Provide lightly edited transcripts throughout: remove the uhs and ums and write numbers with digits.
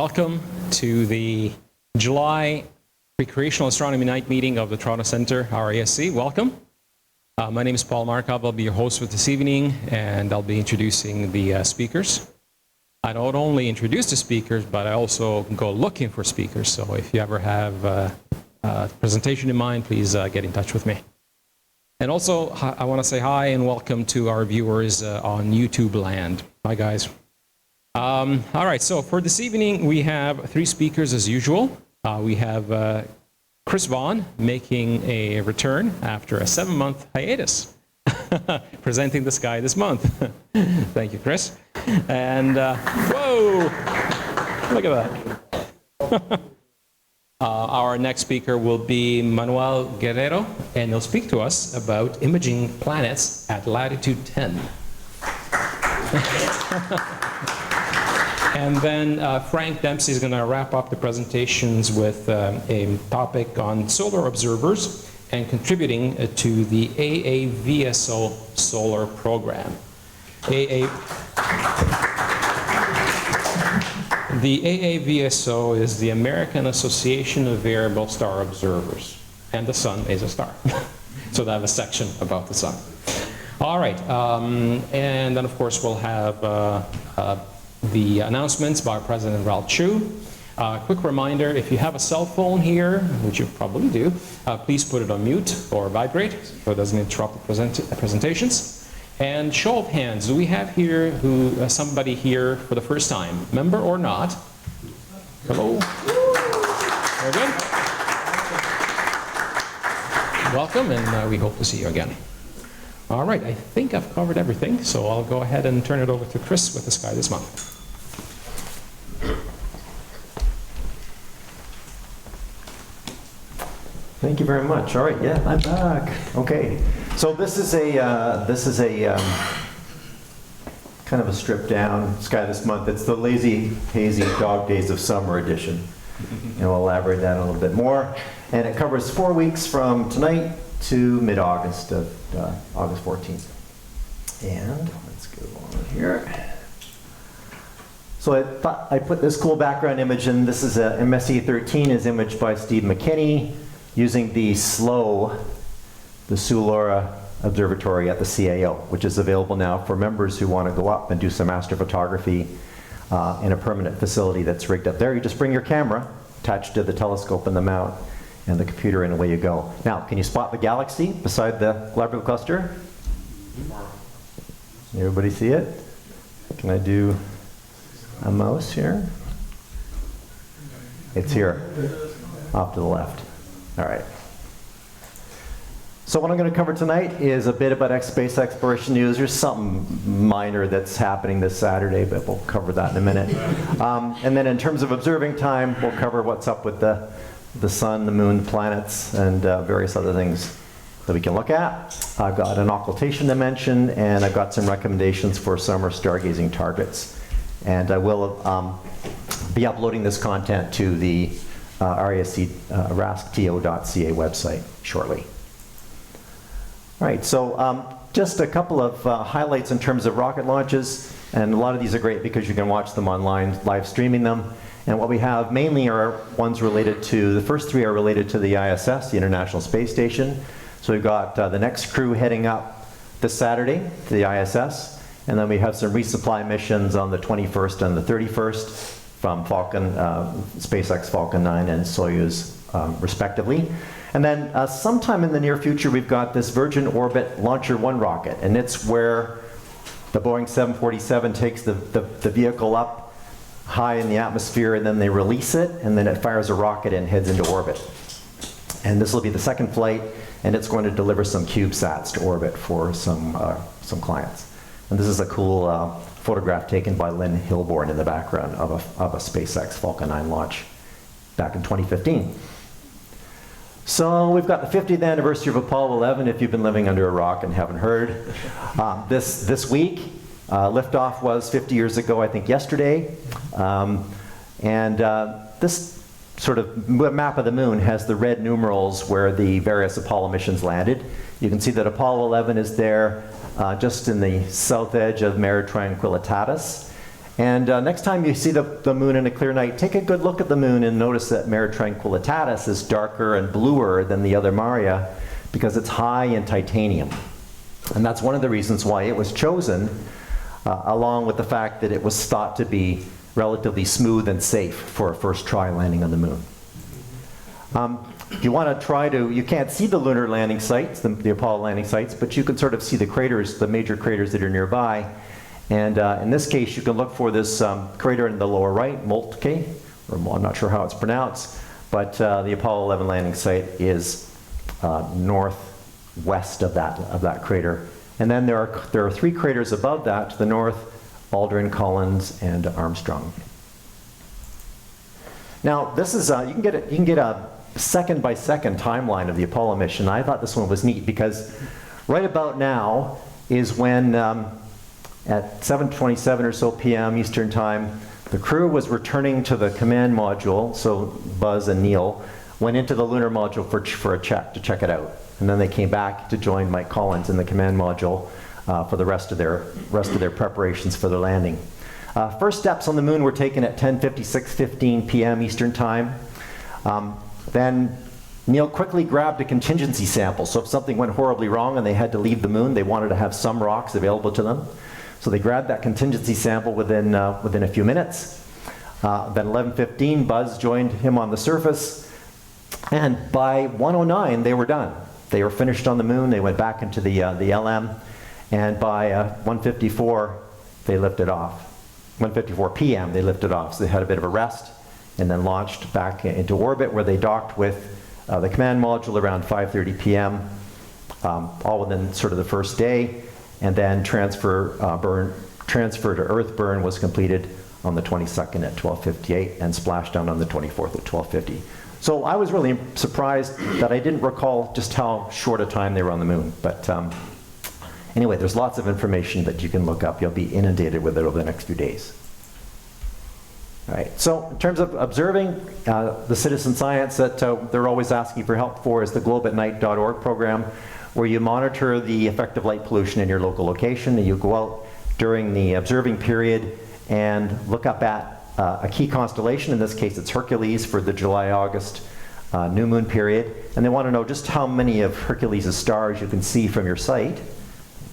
welcome to the July Recreational Astronomy Night meeting of the Toronto Centre, RASC. Welcome. My name is Paul Markov. I'll be your host for this evening, and I'll be introducing the speakers. I don't only introduce the speakers, but I also go looking for speakers. So if you ever have a presentation in mind, please get in touch with me. And also, I want to say hi and welcome to our viewers on YouTube land. Hi, guys. All right, so for this evening, we have three speakers as usual. We have Chris Vaughan making a return after a 7-month hiatus, presenting the sky this month. Thank you, Chris. And whoa, look at that. Our next speaker will be Manuel Guerrero, and he'll speak to us about imaging planets at latitude 10. And then Frank Dempsey is going to wrap up the presentations with a topic on solar observers and contributing to the AAVSO solar program. The AAVSO is the American Association of Variable Star Observers, and the sun is a star. So they have a section about the sun. All right, and then of course we'll have the announcements by President Chou. Quick reminder, if you have a cell phone here, which you probably do, please put it on mute or vibrate so it doesn't interrupt the presentations. And show of hands, do we have here somebody here for the first time, member or not? Hello? Very good. Welcome, and we hope to see you again. All right, I think I've covered everything, so I'll go ahead and turn it over to Chris with the sky this month. Thank you very much. All right, yeah, I'm back. Okay, so this is a kind of a stripped down sky this month. It's the lazy, hazy dog days of summer edition, and we'll elaborate that a little bit more. And it covers 4 weeks from tonight to mid-August of August 14th. And let's go on here. So I thought I'd put this cool background image in. This is a MSE-13 is imaged by Steve McKinney using the SLO, the Solar Observatory at the CAO, which is available now for members who want to go up and do some astrophotography in a permanent facility that's rigged up there. You just bring your camera attached to the telescope and the mount, and the computer, and away you go. Now, can you spot the galaxy beside the globular cluster? Everybody see it? Can I do a mouse here? It's here, off to the left. All right. So what I'm going to cover tonight is a bit about space exploration news. There's something minor that's happening this Saturday, but we'll cover that in a minute. And then in terms of observing time, we'll cover what's up with the sun, the moon, the planets, and various other things that we can look at. I've got an occultation to mention, and I've got some recommendations for summer stargazing targets. And I will be uploading this content to the RASC-TO.ca website shortly. All right, so just a couple of highlights in terms of rocket launches, and a lot of these are great because you can watch them online, live streaming them. And what we have mainly are ones related to, the first three are related to the ISS, the International Space Station. So we've got the next crew heading up this Saturday to the ISS. And then we have some resupply missions on the 21st and the 31st from Falcon, SpaceX Falcon 9 and Soyuz respectively. And then sometime in the near future, we've got this Virgin Orbit Launcher 1 rocket. And it's where the Boeing 747 takes the vehicle up high in the atmosphere, and then they release it, and then it fires a rocket and heads into orbit. And this will be the second flight, and it's going to deliver some CubeSats to orbit for some clients. And this is a cool photograph taken by Lynn Hilborn in the background of a SpaceX Falcon 9 launch back in 2015. So we've got the 50th anniversary of Apollo 11, if you've been living under a rock and haven't heard. This week, liftoff was 50 years ago, I think yesterday. This sort of map of the moon has the red numerals where the various Apollo missions landed. You can see that Apollo 11 is there just in the south edge of Mare Tranquillitatis. And next time you see the moon in a clear night, take a good look at the moon and notice that Mare Tranquillitatis is darker and bluer than the other Maria because it's high in titanium. And that's one of the reasons why it was chosen, along with the fact that it was thought to be relatively smooth and safe for a first try landing on the moon. If you want to try to, you can't see the lunar landing sites, the Apollo landing sites, but you can sort of see the craters, the major craters that are nearby. And in this case, you can look for this crater in the lower right, Moltke, or I'm not sure how it's pronounced, but the Apollo 11 landing site is northwest of that crater. And then there are 3 craters above that to the north, Aldrin, Collins, and Armstrong. Now, this is you can get a second-by-second timeline of the Apollo mission. I thought this one was neat because right about now is when at 7:27 or so p.m. Eastern Time, the crew was returning to the command module. So Buzz and Neil went into the lunar module for a check to check it out, and then they came back to join Mike Collins in the command module for the rest of their preparations for the landing. First steps on the moon were taken at 10:15 p.m. Eastern Time. Then Neil quickly grabbed a contingency sample. So if something went horribly wrong and they had to leave the moon, they wanted to have some rocks available to them. So they grabbed that contingency sample within a few minutes. Then 11:15, Buzz joined him on the surface. And by 1:09, they were done. They were finished on the moon. They went back into the LM. And by 1:54, they lifted off. 1:54 p.m., they lifted off. So they had a bit of a rest and then launched back into orbit, where they docked with the command module around 5:30 p.m., all within sort of the first day. And then transfer to Earth burn was completed on the 22nd at 12:58 and splashdown on the 24th at 12:50. So I was really surprised that I didn't recall just how short a time they were on the moon. But anyway, there's lots of information that you can look up. You'll be inundated with it over the next few days. All right, so in terms of observing, the citizen science that they're always asking for help for is the globeatnight.org program, where you monitor the effect of light pollution in your local location, and you go out during the observing period and look up at a key constellation. In this case, it's Hercules for the July-August new moon period. And they want to know just how many of Hercules' stars you can see from your site.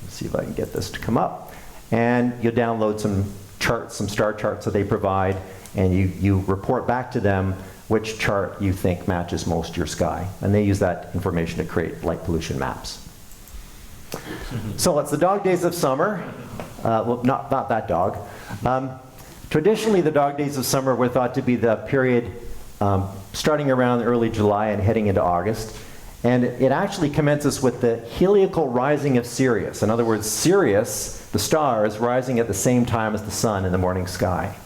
Let's see if I can get this to come up. And you download some charts, some star charts that they provide, and you report back to them which chart you think matches most your sky. And they use that information to create light pollution maps. So it's the dog days of summer. Well, not that dog. Traditionally, the dog days of summer were thought to be the period starting around early July and heading into August. And it actually commences with the heliacal rising of Sirius. In other words, Sirius, the star, is rising at the same time as the sun in the morning sky.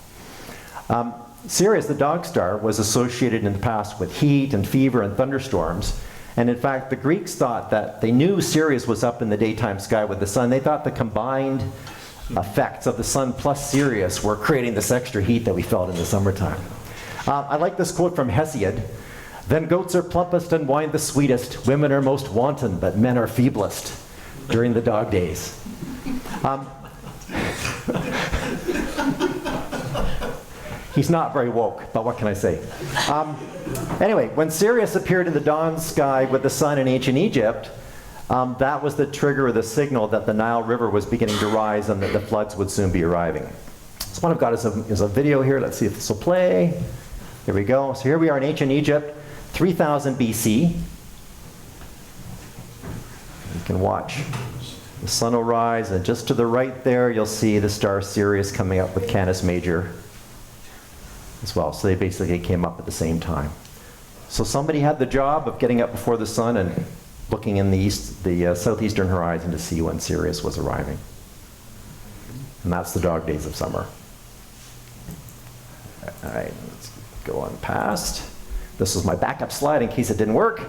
Sirius, the dog star, was associated in the past with heat and fever and thunderstorms. And in fact, the Greeks thought that they knew Sirius was up in the daytime sky with the sun. They thought the combined effects of the sun plus Sirius were creating this extra heat that we felt in the summertime. I like this quote from Hesiod. "Then goats are plumpest and wine the sweetest. Women are most wanton, but men are feeblest during the dog days." He's not very woke, but what can I say? Anyway, when Sirius appeared in the dawn sky with the sun in ancient Egypt, that was the trigger or the signal that the Nile River was beginning to rise and that the floods would soon be arriving. So what I've got is a video here. Let's see if this will play. Here we go. So here we are in ancient Egypt, 3000 BC. You can watch. The sun will rise, and just to the right there, you'll see the star Sirius coming up with Canis Major as well. So they basically came up at the same time. So somebody had the job of getting up before the sun and looking in the southeastern horizon to see when Sirius was arriving. And that's the dog days of summer. All right, let's go on past. This was my backup slide in case it didn't work.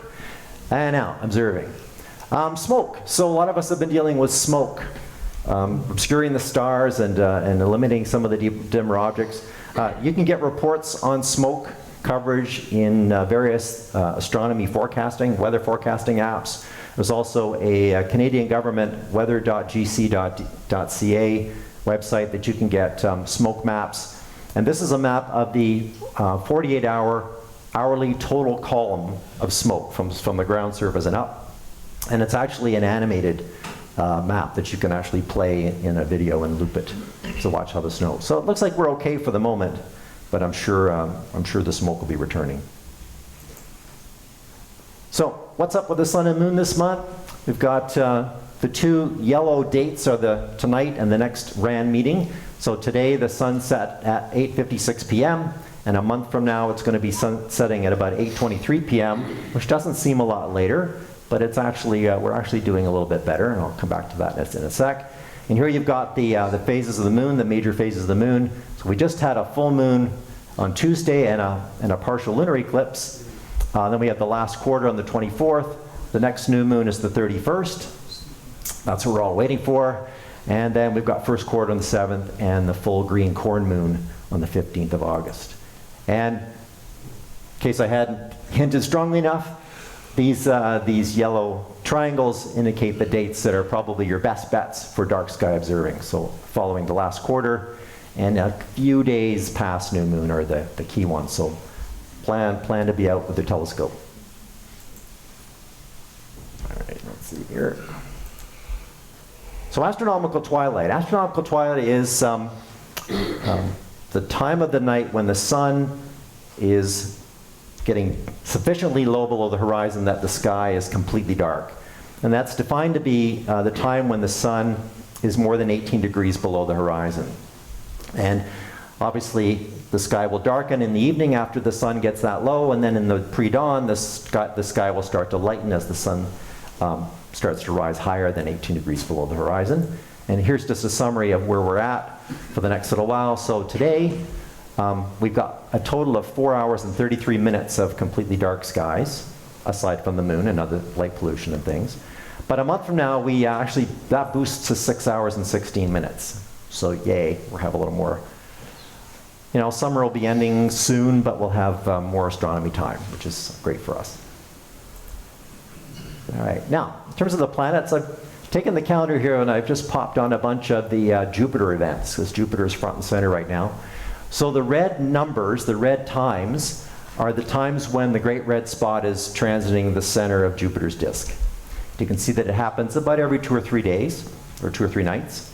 And now, observing. Smoke. So a lot of us have been dealing with smoke, obscuring the stars and eliminating some of the dimmer objects. You can get reports on smoke coverage in various astronomy forecasting, weather forecasting apps. There's also a Canadian government weather.gc.ca website that you can get smoke maps. And this is a map of the 48-hour hourly total column of smoke from the ground surface and up. And it's actually an animated map that you can actually play in a video and loop it to watch how the snow. So it looks like we're okay for the moment, but I'm sure the smoke will be returning. So what's up with the sun and moon this month? We've got the two yellow dates are tonight and the next RAN meeting. So today the sun set at 8:56 p.m. and a month from now it's going to be setting at about 8:23 p.m., which doesn't seem a lot later, but it's actually we're actually doing a little bit better, and I'll come back to that in a sec. And here you've got the phases of the moon, the major phases of the moon. So we just had a full moon on Tuesday and a partial lunar eclipse. Then we have the last quarter on the 24th. The next new moon is the 31st. That's what we're all waiting for. And then we've got first quarter on the 7th and the full green corn moon on the 15th of August. And in case I hadn't hinted strongly enough, these yellow triangles indicate the dates that are probably your best bets for dark sky observing. So following the last quarter and a few days past new moon are the key ones. So plan to be out with the telescope. All right, let's see here. So astronomical twilight. Astronomical twilight is the time of the night when the sun is getting sufficiently low below the horizon that the sky is completely dark. And that's defined to be the time when the sun is more than 18 degrees below the horizon. And obviously the sky will darken in the evening after the sun gets that low, and then in the pre-dawn the sky will start to lighten as the sun starts to rise higher than 18 degrees below the horizon. And here's just a summary of where we're at for the next little while. So today, we've got a total of 4 hours and 33 minutes of completely dark skies, aside from the moon and other light pollution and things. But a month from now, that boosts to 6 hours and 16 minutes. So yay, we'll have a little more. Summer will be ending soon, but we'll have more astronomy time, which is great for us. All right, now, in terms of the planets, I've taken the calendar here and I've just popped on a bunch of the Jupiter events, because Jupiter is front and center right now. So the red numbers, the red times, are the times when the great red spot is transiting the center of Jupiter's disk. You can see that it happens about every 2 or 3 days, or 2 or 3 nights.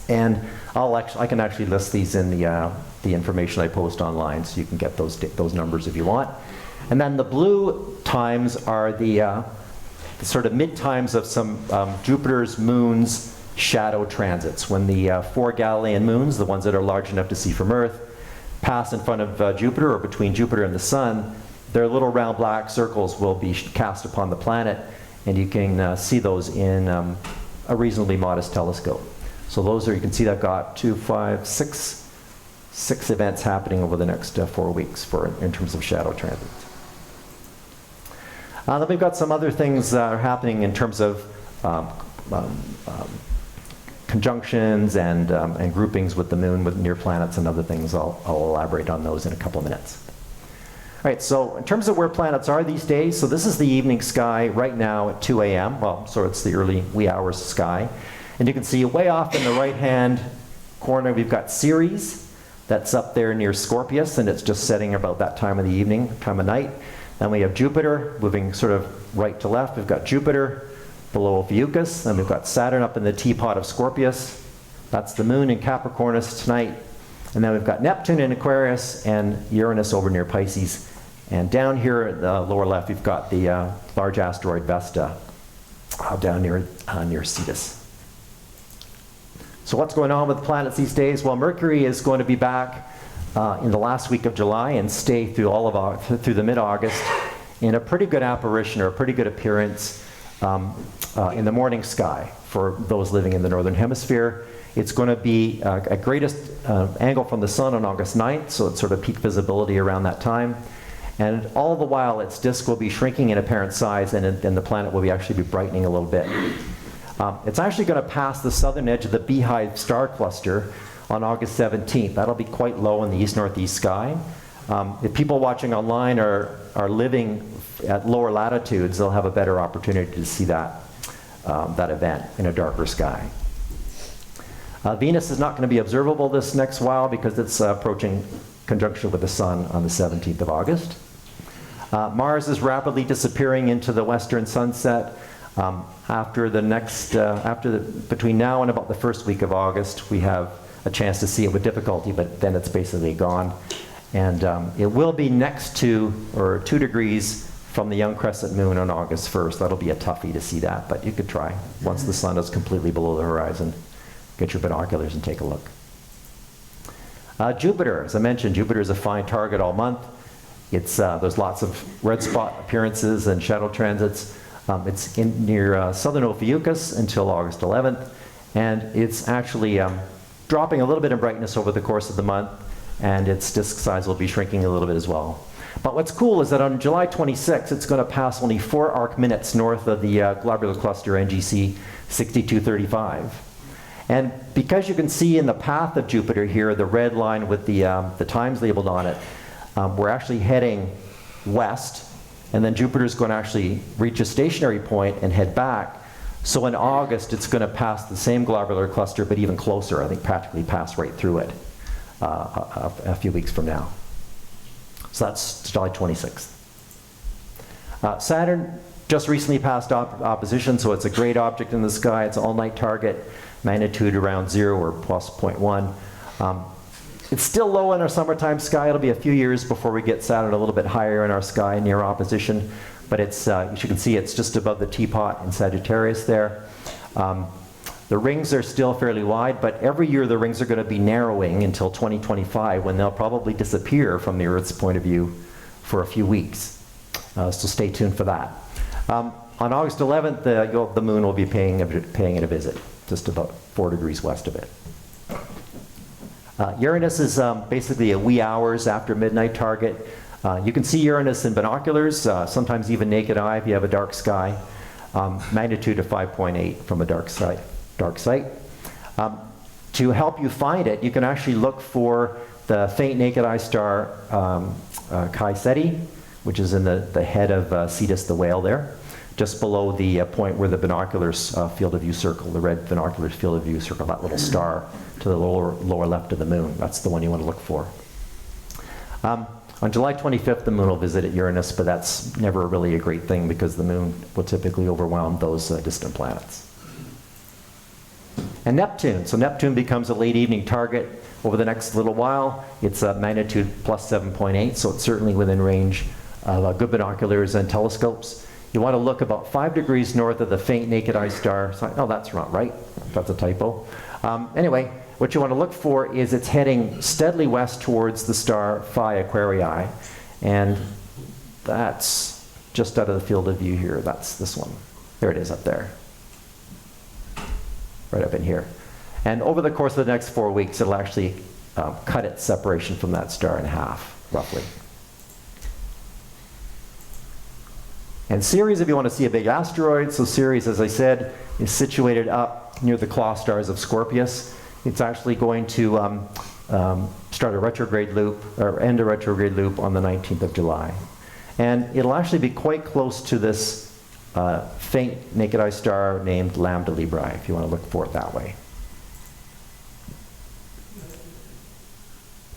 And I can actually list these in the information I post online, so you can get those numbers if you want. And then the blue times are the sort of mid-times of some Jupiter's moons shadow transits. When the 4 Galilean moons, the ones that are large enough to see from Earth, pass in front of Jupiter or between Jupiter and the Sun, their little round black circles will be cast upon the planet, and you can see those in a reasonably modest telescope. So those are, you can see that got 2, 5, 6 events happening over the next 4 weeks in terms of shadow transits. Then we've got some other things that are happening in terms of conjunctions and groupings with the moon, with near planets and other things. I'll elaborate on those in a couple of minutes. All right, so in terms of where planets are these days, so this is the evening sky right now at 2 a.m. Well, so it's the early wee hours sky. And you can see way off in the right-hand corner, we've got Ceres. That's up there near Scorpius, and it's just setting about that time of the evening, time of night. Then we have Jupiter, moving sort of right to left. We've got Jupiter below Ophiuchus, and we've got Saturn up in the teapot of Scorpius. That's the moon in Capricornus tonight. And then we've got Neptune in Aquarius and Uranus over near Pisces. And down here at the lower left, we've got the large asteroid Vesta down near Cetus. So what's going on with the planets these days? Well, Mercury is going to be back in the last week of July and stay through through the mid-August in a pretty good apparition, or a pretty good appearance in the morning sky for those living in the northern hemisphere. It's going to be at greatest angle from the sun on August 9th, so it's sort of peak visibility around that time. And all the while, its disk will be shrinking in apparent size, and the planet will actually be brightening a little bit. It's actually going to pass the southern edge of the Beehive star cluster on August 17th. That'll be quite low in the east-northeast sky. If people watching online are living at lower latitudes, they'll have a better opportunity to see that event in a darker sky. Venus is not going to be observable this next while because it's approaching conjunction with the Sun on the 17th of August. Mars is rapidly disappearing into the western sunset. Between now and about the first week of August, we have a chance to see it with difficulty, but then it's basically gone. And it will be next to, or 2 degrees from the young crescent moon on August 1st. That'll be a toughie to see that, but you could try. Once the sun is completely below the horizon, get your binoculars and take a look. Jupiter, as I mentioned, Jupiter is a fine target all month. There's lots of red spot appearances and shadow transits. It's near southern Ophiuchus until August 11th, and it's actually dropping a little bit in brightness over the course of the month, and its disk size will be shrinking a little bit as well. But what's cool is that on July 26th, it's going to pass only 4 arc minutes north of the globular cluster NGC 6235. And because you can see in the path of Jupiter here, the red line with the times labeled on it, we're actually heading west, and then Jupiter's going to actually reach a stationary point and head back. So in August, it's going to pass the same globular cluster, but even closer. I think practically pass right through it a few weeks from now. So that's July 26th. Saturn just recently passed opposition, so it's a great object in the sky. It's an all-night target, magnitude around 0 or plus 0.1. It's still low in our summertime sky. It'll be a few years before we get Saturn a little bit higher in our sky near opposition. But it's, as you can see, it's just above the teapot in Sagittarius there. The rings are still fairly wide, but every year the rings are going to be narrowing until 2025, when they'll probably disappear from the Earth's point of view for a few weeks. So stay tuned for that. On August 11th, the moon will be paying it a visit, just about 4 degrees west of it. Uranus is basically a wee hours after midnight target. You can see Uranus in binoculars, sometimes even naked eye if you have a dark sky. Magnitude of 5.8 from a dark sight. To help you find it, you can actually look for the faint naked eye star Chi Ceti, which is in the head of Cetus the whale there, just below the point where the binoculars field of view circle, the red binoculars field of view circle, that little star to the lower left of the moon. That's the one you want to look for. On July 25th, the moon will visit Uranus, but that's never really a great thing because the moon will typically overwhelm those distant planets. And Neptune. So Neptune becomes a late evening target over the next little while. It's a magnitude plus 7.8, so it's certainly within range of good binoculars and telescopes. You want to look about 5 degrees north of the faint naked eye star. Oh, that's wrong, right? That's a typo. Anyway, what you want to look for is it's heading steadily west towards the star Phi Aquarii, and that's just out of the field of view here. That's this one. There it is up there. Right up in here. And over the course of the next 4 weeks, it'll actually cut its separation from that star in half, roughly. And Ceres, if you want to see a big asteroid, so Ceres, as I said, is situated up near the claw stars of Scorpius. It's actually going to start a retrograde loop, or end a retrograde loop on the 19th of July. And it'll actually be quite close to this faint naked eye star named Lambda Librae, if you want to look for it that way.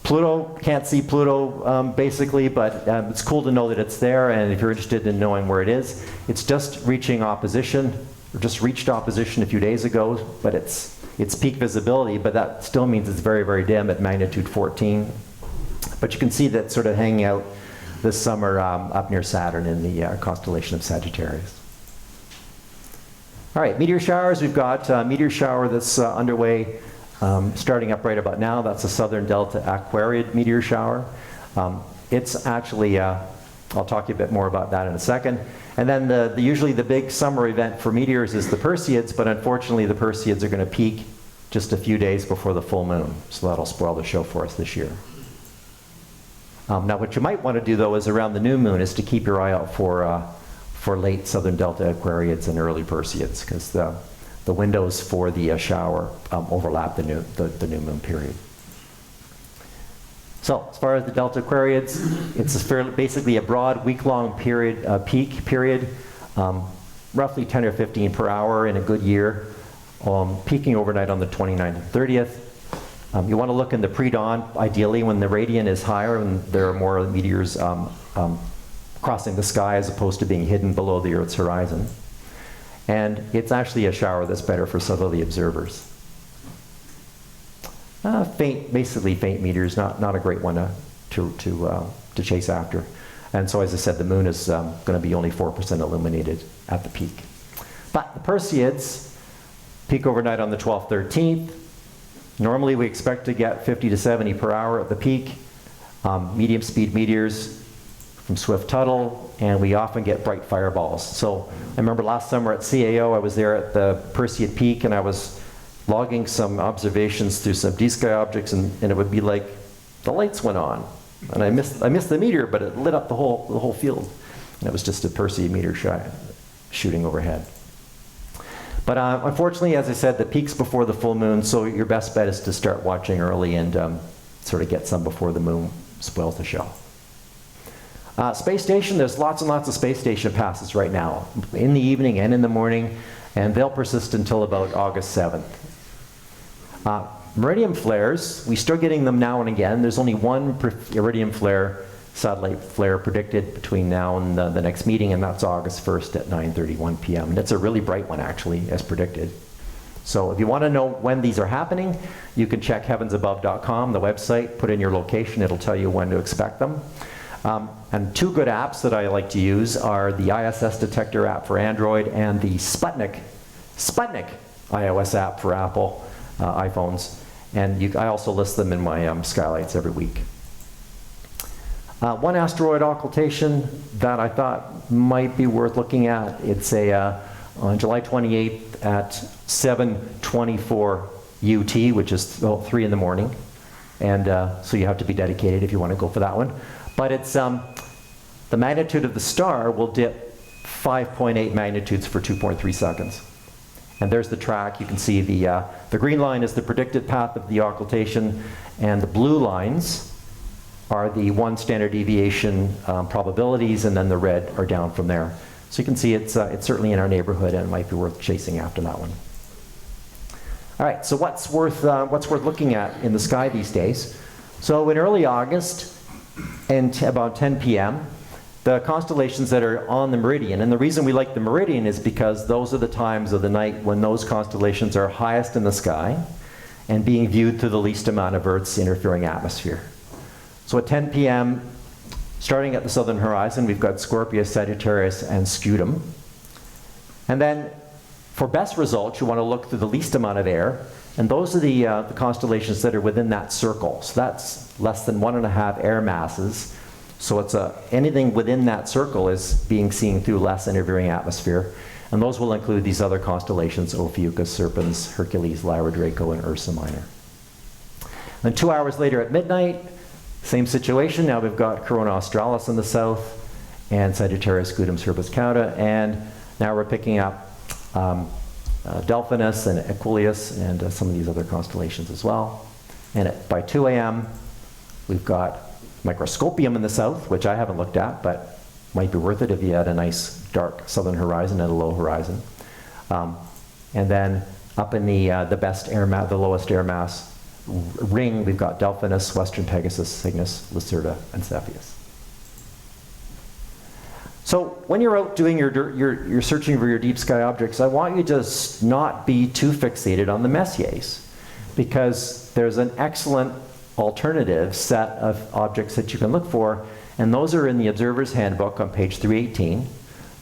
Pluto, can't see Pluto basically, but it's cool to know that it's there, and if you're interested in knowing where it is, it's just reaching opposition, or just reached opposition a few days ago, but it's peak visibility, but that still means it's very, very dim at magnitude 14. But you can see that sort of hanging out this summer up near Saturn in the constellation of Sagittarius. All right, meteor showers. We've got a meteor shower that's underway, starting up right about now. That's a southern delta Aquariid meteor shower. It's actually, I'll talk to you a bit more about that in a second. And then usually the big summer event for meteors is the Perseids, but unfortunately the Perseids are going to peak just a few days before the full moon. So that'll spoil the show for us this year. Now what you might want to do though is around the new moon is to keep your eye out for late southern delta Aquariids and early Perseids, because the windows for the shower overlap the new moon period. So as far as the delta Aquariids, it's basically a broad week-long period, peak period, roughly 10 or 15 per hour in a good year. peaking overnight on the 29th and 30th. You want to look in the pre-dawn, ideally when the radiant is higher and there are more meteors crossing the sky as opposed to being hidden below the Earth's horizon. And it's actually a shower that's better for southerly observers. Basically faint meteors, not a great one to chase after. And so, as I said, the moon is going to be only 4% illuminated at the peak. But the Perseids peak overnight on the 12th, 13th. Normally we expect to get 50 to 70 per hour at the peak. Medium speed meteors from Swift-Tuttle, and we often get bright fireballs. So I remember last summer at CAO, I was there at the Perseid peak, and I was logging some observations through some D-sky objects, and it would be like the lights went on. And I missed the meteor, but it lit up the whole field. And it was just a Perseid meteor shooting overhead. But unfortunately, as I said, the peak's before the full moon, so your best bet is to start watching early and sort of get some before the moon spoils the show. Space station, there's lots and lots of space station passes right now, in the evening and in the morning, and they'll persist until about August 7th. Meridian flares, we start getting them now and again. There's only one iridium flare, satellite flare predicted between now and the next meeting, and that's August 1st at 9:31 p.m. And it's a really bright one, actually, as predicted. So if you want to know when these are happening, you can check heavensabove.com, the website, put in your location, it'll tell you when to expect them. And two good apps that I like to use are the ISS Detector app for Android and the Sputnik iOS app for Apple iPhones. And I also list them in my skylights every week. One asteroid occultation that I thought might be worth looking at, it's on July 28th at 7:24 UT, which is 3 in the morning. And so you have to be dedicated if you want to go for that one. But it's the magnitude of the star will dip 5.8 magnitudes for 2.3 seconds. And there's the track. You can see the green line is the predicted path of the occultation, and the blue lines are the 1 standard deviation probabilities, and then the red are down from there. So you can see it's certainly in our neighborhood, and it might be worth chasing after that one. All right, so what's worth looking at in the sky these days? So in early August, and about 10 p.m., the constellations that are on the meridian, and the reason we like the meridian is because those are the times of the night when those constellations are highest in the sky and being viewed through the least amount of Earth's interfering atmosphere. So at 10 p.m., starting at the southern horizon, we've got Scorpius, Sagittarius, and Scutum. And then for best results, you want to look through the least amount of air, and those are the constellations that are within that circle. So that's less than 1.5 air masses. So it's anything within that circle is being seen through less interfering atmosphere. And those will include these other constellations: Ophiuchus, Serpens, Hercules, Lyra, Draco, and Ursa Minor. Then 2 hours later at midnight, same situation. Now we've got Corona Australis in the south, and Sagittarius, Scutum, Serpens Cauda, and now we're picking up Delphinus and Equilius and some of these other constellations as well. And by 2 a.m., we've got Microscopium in the south, which I haven't looked at, but might be worth it if you had a nice dark southern horizon and a low horizon. And then up in the lowest air mass ring, we've got Delphinus, Western Pegasus, Cygnus, Lacerta, and Cepheus. So when you're out doing you're searching for your deep sky objects, I want you to just not be too fixated on the Messiers, because there's an excellent alternative set of objects that you can look for, and those are in the Observer's Handbook on page 318.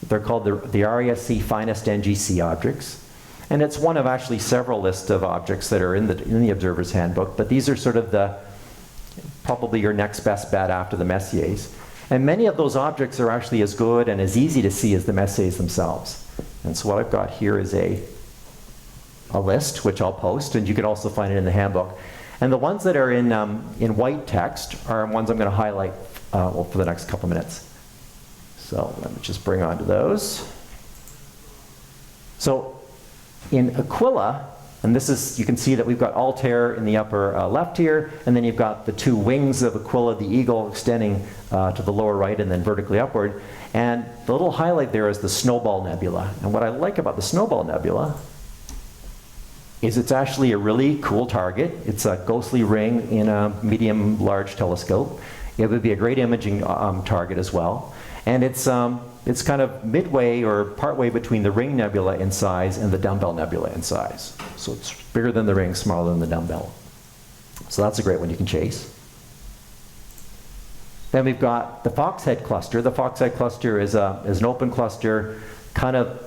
They're called the RASC Finest NGC objects, and it's one of actually several lists of objects that are in the Observer's Handbook, but these are sort of probably your next best bet after the Messiers. And many of those objects are actually as good and as easy to see as the Messiers themselves. And so what I've got here is a list, which I'll post, and you can also find it in the handbook. And the ones that are in white text are ones I'm going to highlight for the next couple minutes. So let me just bring on to those. So in Aquila, and this is, you can see that we've got Altair in the upper left here, and then you've got the two wings of Aquila, the eagle, extending to the lower right and then vertically upward. And the little highlight there is the Snowball Nebula. And what I like about the Snowball Nebula is it's actually a really cool target. It's a ghostly ring in a medium-large telescope. It would be a great imaging target as well. And it's kind of midway or partway between the Ring Nebula in size and the Dumbbell Nebula in size. So it's bigger than the Ring, smaller than the Dumbbell. So that's a great one you can chase. Then we've got the Foxhead cluster. The Foxhead cluster is an open cluster, kind of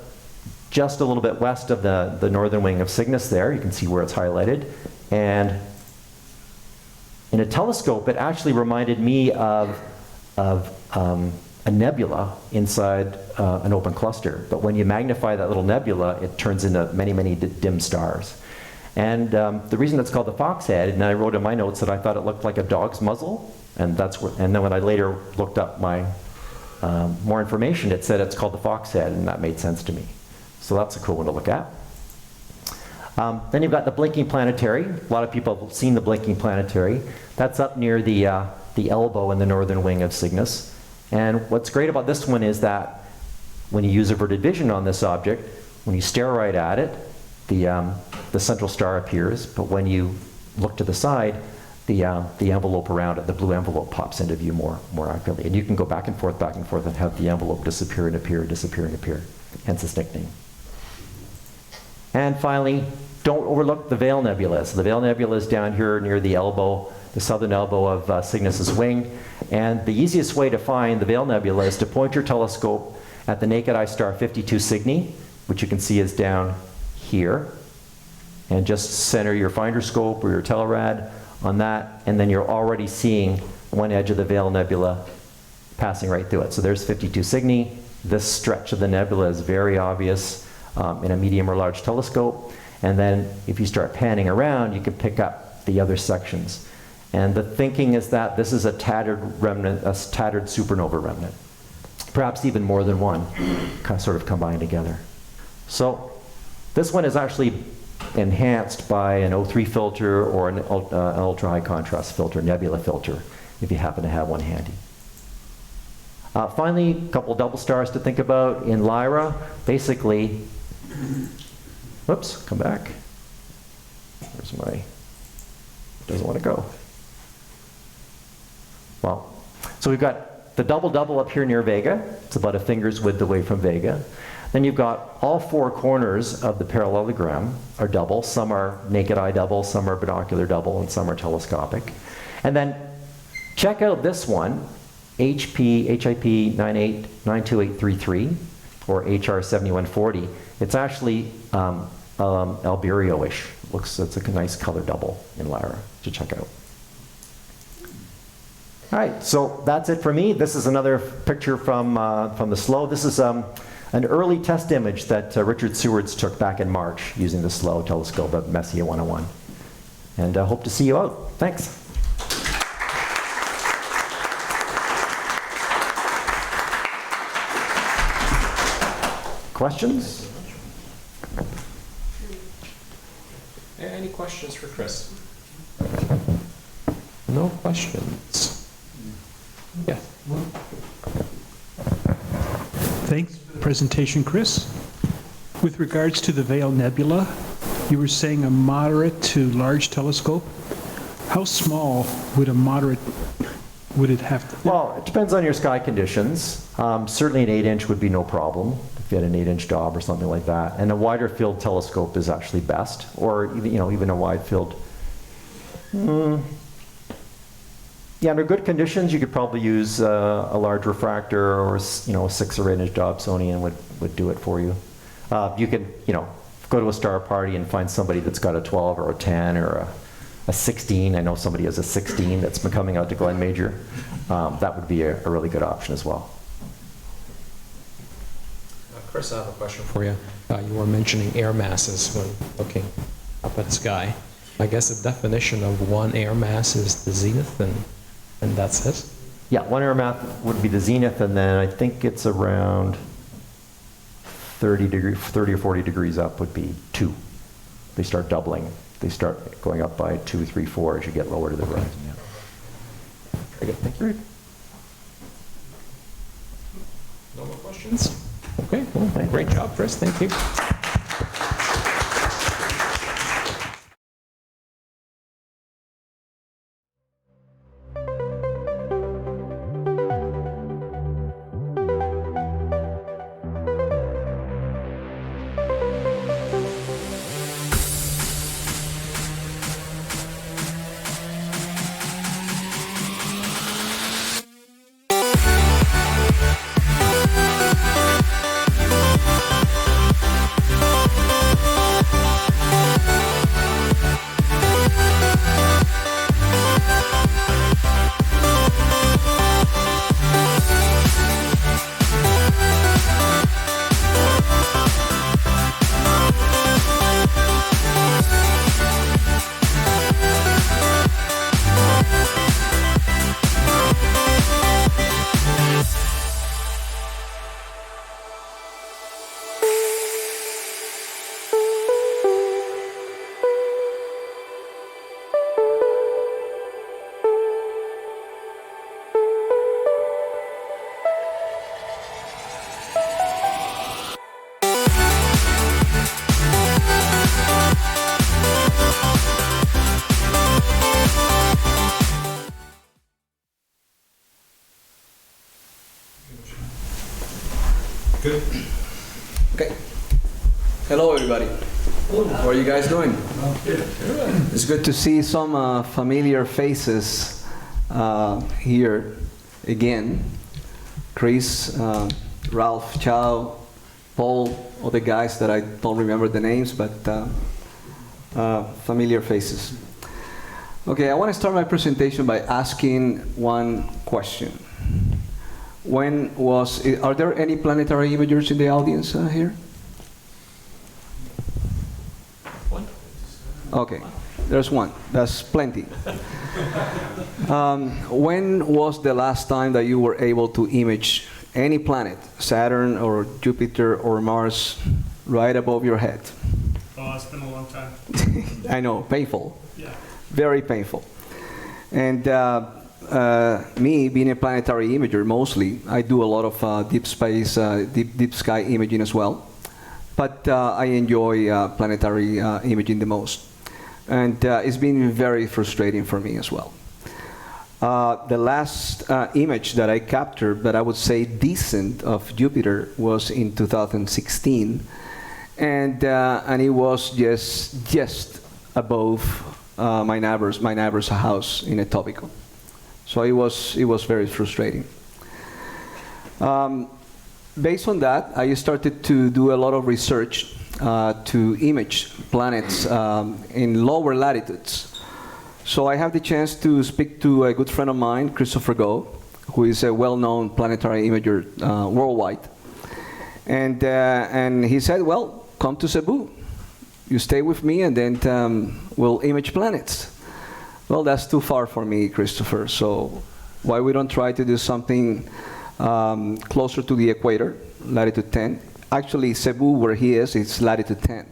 just a little bit west of the northern wing of Cygnus there. You can see where it's highlighted. And in a telescope, it actually reminded me of a nebula inside an open cluster. But when you magnify that little nebula, it turns into many, many dim stars. And the reason it's called the Foxhead, and I wrote in my notes that I thought it looked like a dog's muzzle, and then when I later looked up my more information, it said it's called the Foxhead, and that made sense to me. So that's a cool one to look at. Then you've got the Blinking Planetary. A lot of people have seen the Blinking Planetary. That's up near the elbow in the northern wing of Cygnus. And what's great about this one is that when you use averted vision on this object, when you stare right at it, the central star appears, but when you look to the side, the envelope around it, the blue envelope, pops into view more accurately. And you can go back and forth, and have the envelope disappear and appear, disappear and appear. Hence its nickname. And finally, don't overlook the Veil Nebula. So the Veil Nebula is down here near the elbow, the southern elbow of Cygnus's wing. And the easiest way to find the Veil Nebula is to point your telescope at the naked eye star 52 Cygni, which you can see is down here. And just center your finder scope or your telerad on that, and then you're already seeing one edge of the Veil Nebula passing right through it. So there's 52 Cygni. This stretch of the nebula is very obvious in a medium or large telescope. And then if you start panning around, you can pick up the other sections. And the thinking is that this is a tattered remnant, a tattered supernova remnant. Perhaps even more than one, sort of combined together. So this one is actually enhanced by an O3 filter or an ultra high contrast filter, nebula filter, if you happen to have one handy. Finally, a couple double stars to think about in Lyra. Basically, whoops, come back. Where's my, doesn't want to go. Well, so we've got the double-double up here near Vega. It's about a finger's width away from Vega. Then you've got all four corners of the parallelogram are double. Some are naked eye double, some are binocular double, and some are telescopic. And then check out this one, HIP 92833, or HR 7140. It's actually Albireo-ish. It's a nice color double in Lyra to check out. All right, so that's it for me. This is another picture from the SLO. This is an early test image that Richard Sewards took back in March using the SLO telescope at Messier 101. And I hope to see you out. Thanks. Questions? Any questions for Chris? No questions. Yeah. Thanks for the presentation, Chris. With regards to the Veil Nebula, you were saying a moderate to large telescope. How small would a moderate, would it have to? Well, it depends on your sky conditions. Certainly an 8-inch would be no problem if you had an 8-inch job or something like that. And a wider field telescope is actually best, or even a wide field. Yeah, under good conditions, you could probably use a large refractor or a 6 or 8-inch Dobsonian would do it for you. You could go to a star party and find somebody that's got a 12 or a 10 or a 16. I know somebody has a 16 that's been coming out to Glen Major. That would be a really good option as well. Chris, I have a question for you. You were mentioning air masses when looking up at the sky. I guess the definition of one air mass is the zenith, and that's it? Yeah, one air mass would be the zenith, and then I think it's around 30 or 40 degrees up would be 2. They start doubling. They start going up by 2, 3, 4 as you get lower to the horizon. Yeah. Very good. Thank you. No more questions? Okay, well, great job, Chris. Thank you. Good. Okay. Hello, everybody. How are you guys doing? It's good to see some familiar faces here again. Chris, Ralph, Chou, Paul, all the guys that I don't remember the names, but familiar faces. Okay, I want to start my presentation by asking one question. Are there any planetary imagers in the audience here? One. Okay, there's one. That's plenty. When was the last time that you were able to image any planet, Saturn or Jupiter or Mars, right above your head? Oh, it's been a long time. I know, painful. Yeah. Very painful. And me, being a planetary imager mostly, I do a lot of deep space, deep sky imaging as well. But I enjoy planetary imaging the most. And it's been very frustrating for me as well. The last image that I captured, that I would say decent, of Jupiter was in 2016. And it was just above my neighbor's house in Etobicoke. So it was very frustrating. Based on that, I started to do a lot of research to image planets in lower latitudes. So I have the chance to speak to a good friend of mine, Christopher Go, who is a well-known planetary imager worldwide. And he said, well, come to Cebu. You stay with me, and then we'll image planets. Well, that's too far for me, Christopher, so why we don't try to do something closer to the equator, latitude 10. Actually, Cebu, where he is, it's latitude 10.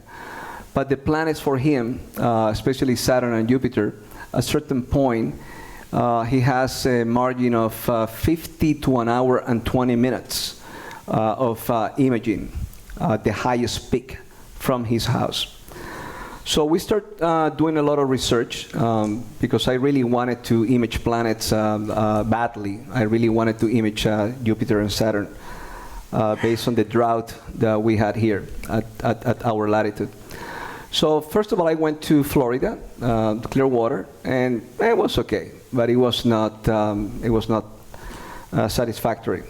But the planets for him, especially Saturn and Jupiter, at a certain point, he has a margin of 50 to an hour and 20 minutes of imaging, the highest peak from his house. So we start doing a lot of research because I really wanted to image planets badly. I really wanted to image Jupiter and Saturn based on the drought that we had here at our latitude. So first of all, I went to Florida, Clearwater, and it was okay, but it was not satisfactory.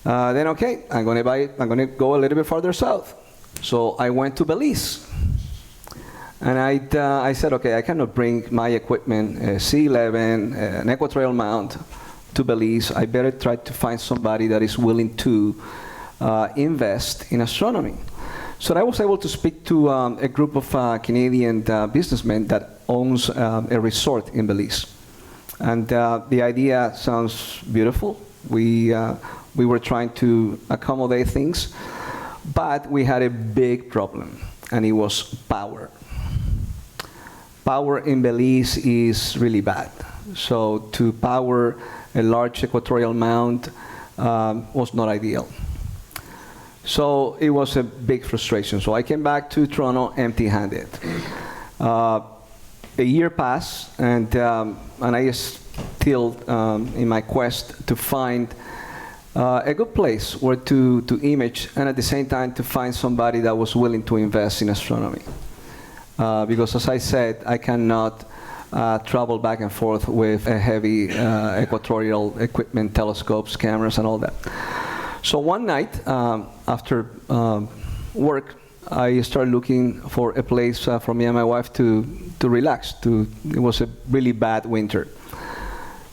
Then okay, I'm gonna go a little bit farther south. So I went to Belize. And I said, okay, I cannot bring my equipment, C11, an equatorial mount, to Belize. I better try to find somebody that is willing to invest in astronomy. So I was able to speak to a group of Canadian businessmen that owns a resort in Belize. And the idea sounds beautiful. We were trying to accommodate things, but we had a big problem, and it was power. Power in Belize is really bad. So to power a large equatorial mount was not ideal. So it was a big frustration. So I came back to Toronto empty-handed. A year passed, and I still in my quest to find a good place where to image, and at the same time to find somebody that was willing to invest in astronomy. Because as I said, I cannot travel back and forth with a heavy equatorial equipment, telescopes, cameras, and all that. So one night, after work, I started looking for a place for me and my wife to relax. It was a really bad winter.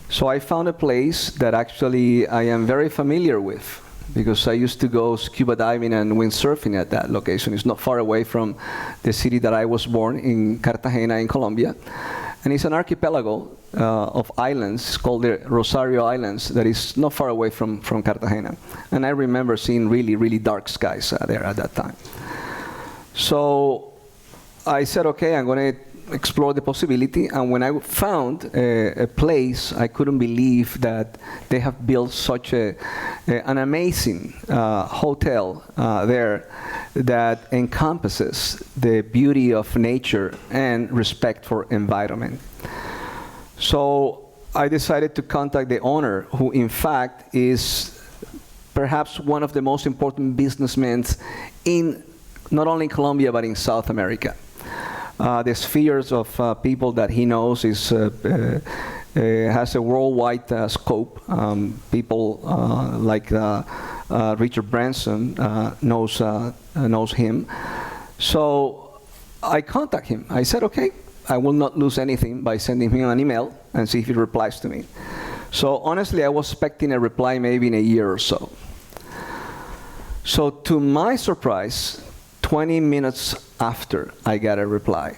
So I found a place that actually I am very familiar with, because I used to go scuba diving and windsurfing at that location. It's not far away from the city that I was born in, Cartagena in Colombia. And it's an archipelago of islands called the Rosario Islands that is not far away from Cartagena. And I remember seeing really, really dark skies there at that time. So I said, okay, I'm going to explore the possibility. And when I found a place, I couldn't believe that they have built such an amazing hotel there that encompasses the beauty of nature and respect for environment. So I decided to contact the owner, who in fact is perhaps one of the most important businessmen in not only Colombia but in South America. The spheres of people that he knows has a worldwide scope. People like Richard Branson knows him. So I contact him. I said, okay, I will not lose anything by sending him an email and see if he replies to me. So honestly, I was expecting a reply maybe in a year or so. So to my surprise, 20 minutes after I got a reply.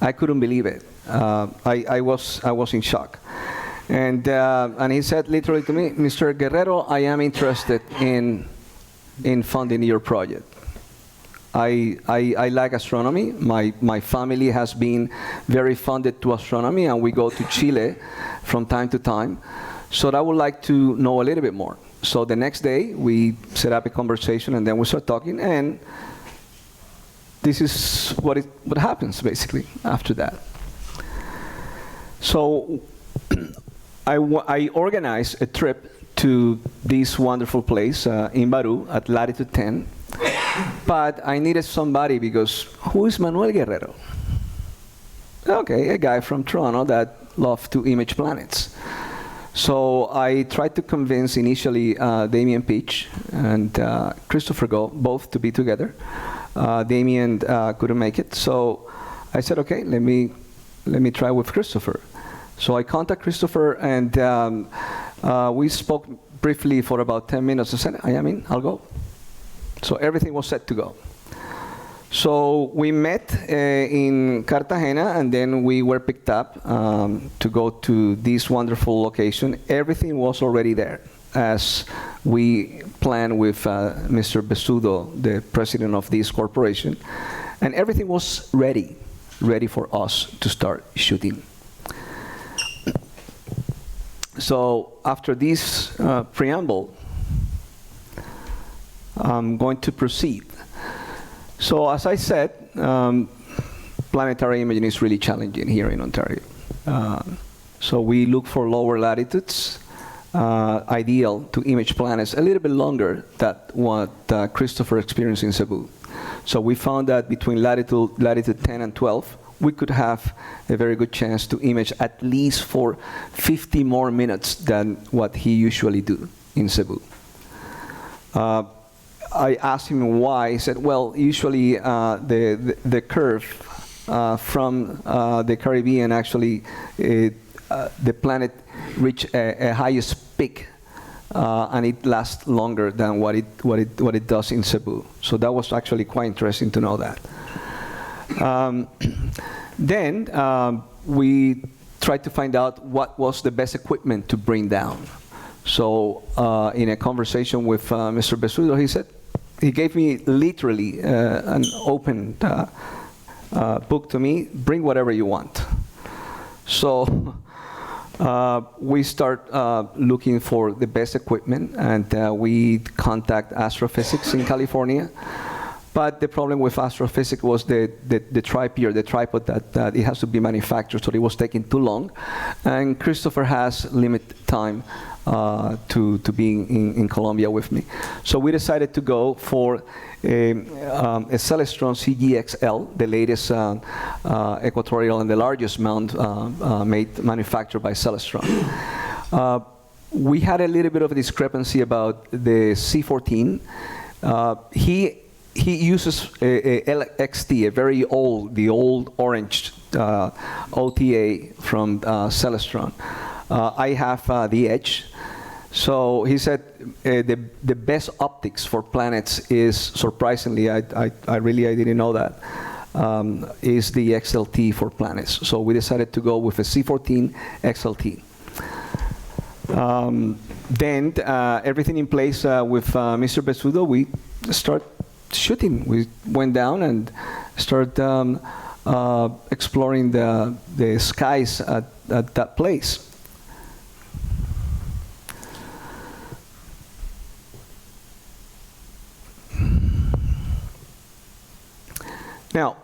I couldn't believe it. I was in shock. And he said literally to me, Mr. Guerrero, I am interested in funding your project. I like astronomy. My family has been very funded to astronomy, and we go to Chile from time to time. So I would like to know a little bit more. So the next day, we set up a conversation, and then we start talking, and this is what happens, basically, after that. So I organized a trip to this wonderful place in Baru at latitude 10, but I needed somebody because who is Manuel Guerrero? Okay, a guy from Toronto that loved to image planets. So I tried to convince initially Damien Peach and Christopher Go both to be together. Damien couldn't make it, so I said, okay, let me try with Christopher. So I contacted Christopher, and we spoke briefly for about 10 minutes. I said, I am in, I'll go. So everything was set to go. So we met in Cartagena, and then we were picked up to go to this wonderful location. Everything was already there, as we planned with Mr. Besudo, the president of this corporation. And everything was ready for us to start shooting. So after this preamble, I'm going to proceed. So as I said, planetary imaging is really challenging here in Ontario. So we look for lower latitudes, ideal to image planets a little bit longer than what Christopher experienced in Cebu. So we found that between latitude 10 and 12, we could have a very good chance to image at least for 50 more minutes than what he usually do in Cebu. I asked him why. He said, well, usually the curve from the Caribbean, actually, the planet reach a highest peak, and it lasts longer than what it does in Cebu. So that was actually quite interesting to know that. Then we tried to find out what was the best equipment to bring down. So in a conversation with Mr. Besudo, he gave me literally an open book to me, bring whatever you want. So we start looking for the best equipment, and we contact Astrophysics in California. But the problem with astrophysics was the tripod that it has to be manufactured, so it was taking too long. And Christopher has limited time to be in Colombia with me. So we decided to go for a Celestron CGXL, the latest equatorial and the largest mount manufactured by Celestron. We had a little bit of a discrepancy about the C14. He uses a LXT, the old orange OTA from Celestron. I have the Edge. So he said the best optics for planets is, surprisingly, I didn't know that, is the XLT for planets. So we decided to go with a C14 XLT. Then everything in place with Mr. Besudo, we start shooting. We went down and started exploring the skies at that place. Now,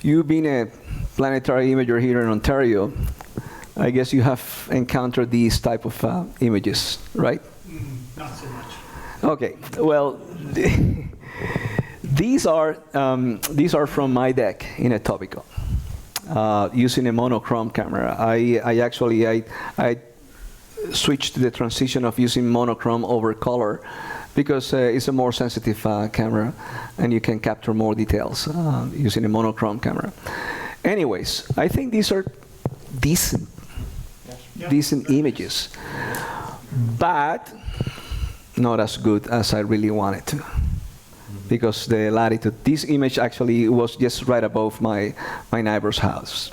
you being a planetary imager here in Ontario, I guess you have encountered these type of images, right? Mm-hmm. Not so much. Okay, well, these are from my deck in Etobicoke, using a monochrome camera. I switched to the transition of using monochrome over color because it's a more sensitive camera, and you can capture more details using a monochrome camera. Anyways, I think these are decent images, but not as good as I really wanted to, because the latitude, this image actually was just right above my neighbor's house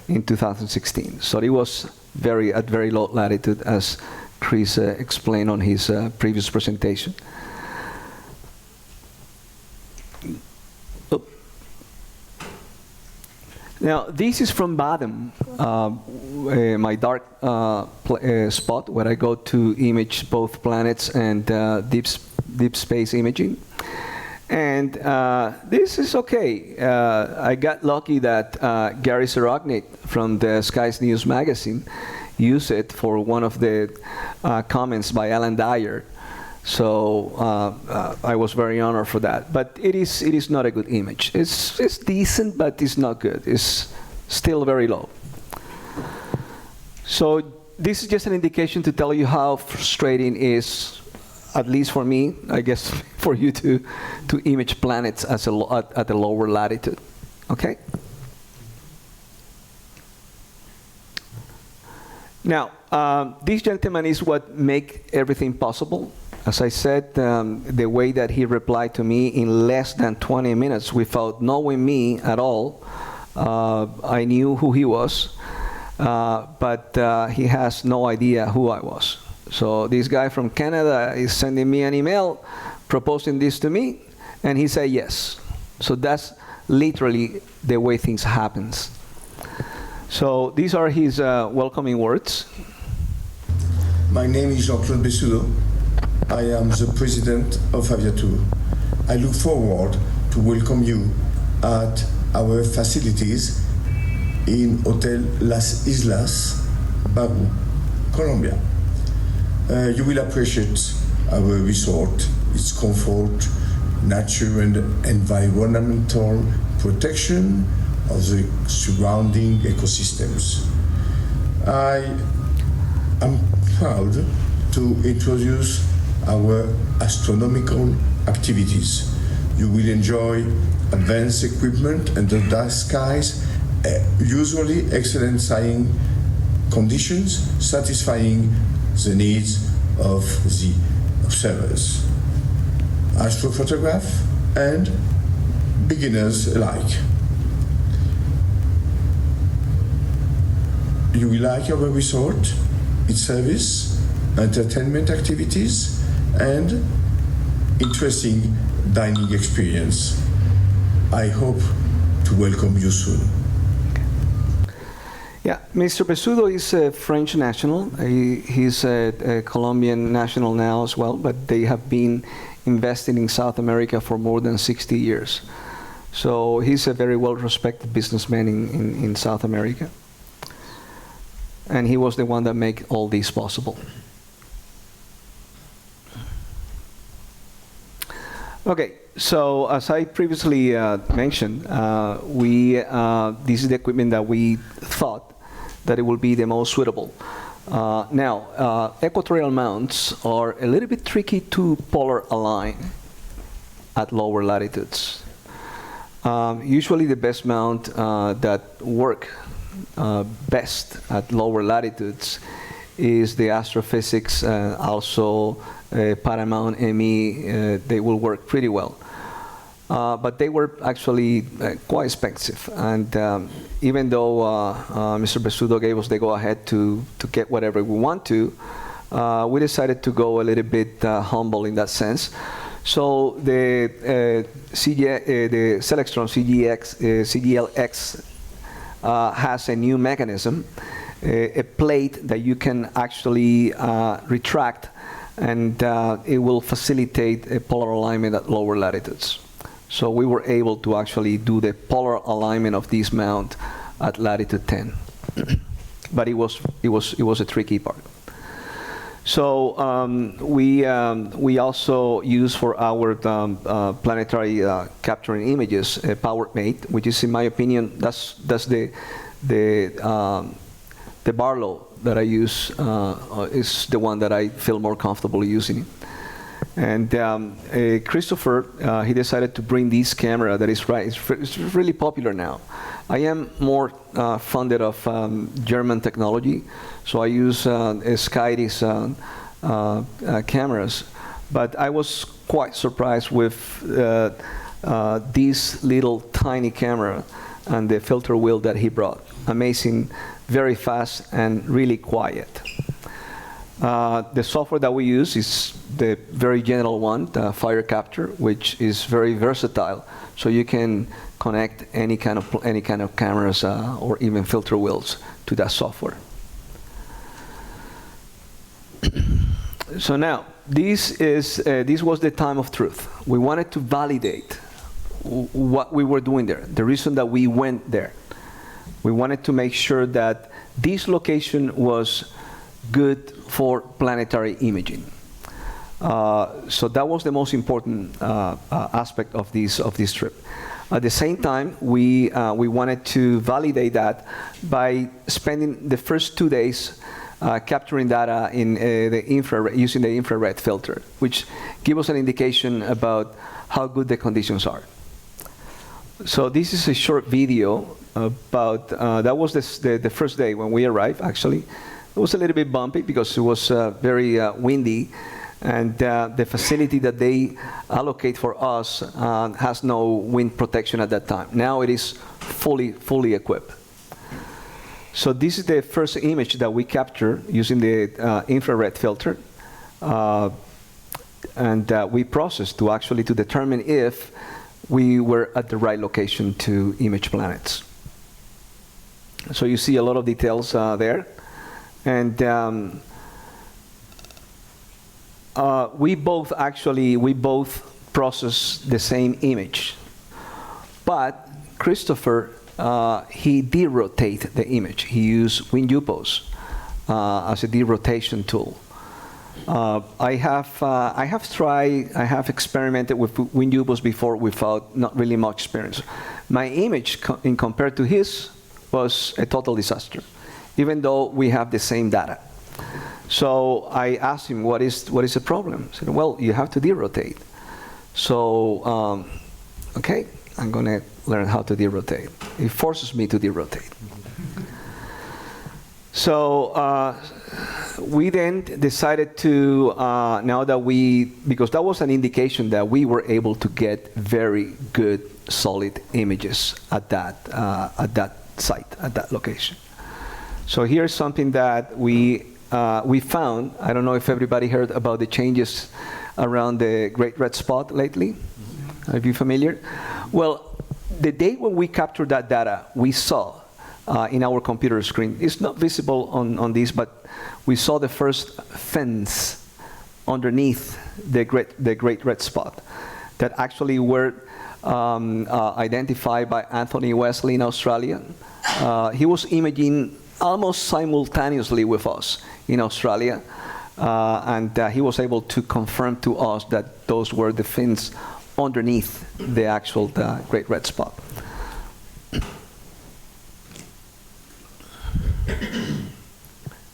in 2016. So it was at very low latitude, as Chris explained on his previous presentation. Now, this is from Vaughan, my dark spot where I go to image both planets and deep space imaging. And this is okay. I got lucky that Gary Serognick from the Skies News magazine used it for one of the comments by Alan Dyer. So I was very honored for that. But it is not a good image. It's decent, but it's not good. It's still very low. So this is just an indication to tell you how frustrating it is, at least for me, I guess for you to image planets at a lower latitude. Okay? Now, this gentleman is what make everything possible. As I said, the way that he replied to me in less than 20 minutes without knowing me at all, I knew who he was, but he has no idea who I was. So this guy from Canada is sending me an email proposing this to me, and he said yes. So that's literally the way things happen. So these are his welcoming words. My name is Jean-Claude Bessudo. I am the president of AAVSO. I look forward to welcome you at our facilities in Hotel Las Islas, Bagu, Colombia. You will appreciate our resort, its comfort, nature and environmental protection of the surrounding ecosystems. I am proud to introduce our astronomical activities. You will enjoy advanced equipment under dark skies, usually excellent sighting conditions, satisfying the needs of the observers, astrophotograph and beginners alike. You will like our resort, its service, entertainment activities, and interesting dining experience. I hope to welcome you soon. Yeah, Mr. Bessudo is a French national. He's a Colombian national now as well, but they have been investing in South America for more than 60 years. So he's a very well-respected businessman in South America. And he was the one that made all this possible. Okay, so as I previously mentioned, this is the equipment that we thought that it will be the most suitable. Now, equatorial mounts are a little bit tricky to polar align at lower latitudes. Usually the best mount that work best at lower latitudes is the astrophysics, also Paramount ME. They will work pretty well. But they were actually quite expensive. And even though Mr. Bessudo gave us the go-ahead to get whatever we want to, we decided to go a little bit humble in that sense. So the Celestron CGLX has a new mechanism, a plate that you can actually retract, and it will facilitate a polar alignment at lower latitudes. So we were able to actually do the polar alignment of this mount at latitude 10. But it was a tricky part. So we also use for our planetary capturing images a PowerMate, which is, in my opinion, that's the Barlow that I use is the one that I feel more comfortable using. And Christopher, he decided to bring this camera that is it's really popular now. I am more funded of German technology, so I use Skydi's cameras. But I was quite surprised with this little tiny camera and the filter wheel that he brought. Amazing, very fast, and really quiet. The software that we use is the very general one, the Fire Capture, which is very versatile. So you can connect any kind of cameras or even filter wheels to that software. So now, this was the time of truth. We wanted to validate what we were doing there, the reason that we went there. We wanted to make sure that this location was good for planetary imaging. So that was the most important aspect of this trip. At the same time, we wanted to validate that by spending the first 2 days capturing data in the infrared, using the infrared filter, which gives us an indication about how good the conditions are. So this is a short video about, that was the first day when we arrived, actually. It was a little bit bumpy because it was very windy, and the facility that they allocate for us has no wind protection at that time. Now it is fully equipped. So this is the first image that we capture using the infrared filter, and we processed to determine if we were at the right location to image planets. So you see a lot of details there. And we both process the same image. But Christopher, he derotate the image. He used WinUpos as a derotation tool. I have experimented with WinUpos before without not really much experience. My image, in compared to his, was a total disaster, even though we have the same data. So I asked him, what is the problem? He said, well, you have to derotate. So, okay, I'm going to learn how to derotate. It forces me to derotate. So we then decided to, now that because that was an indication that we were able to get very good, solid images at that site, at that location. So here's something that we found. I don't know if everybody heard about the changes around the Great Red Spot lately. Are you familiar? Well, the day when we captured that data, we saw in our computer screen, it's not visible on this, but we saw the first fence underneath the Great Red Spot that actually were identified by Anthony Wesley in Australia. He was imaging almost simultaneously with us in Australia, and he was able to confirm to us that those were the fins underneath the actual Great Red Spot.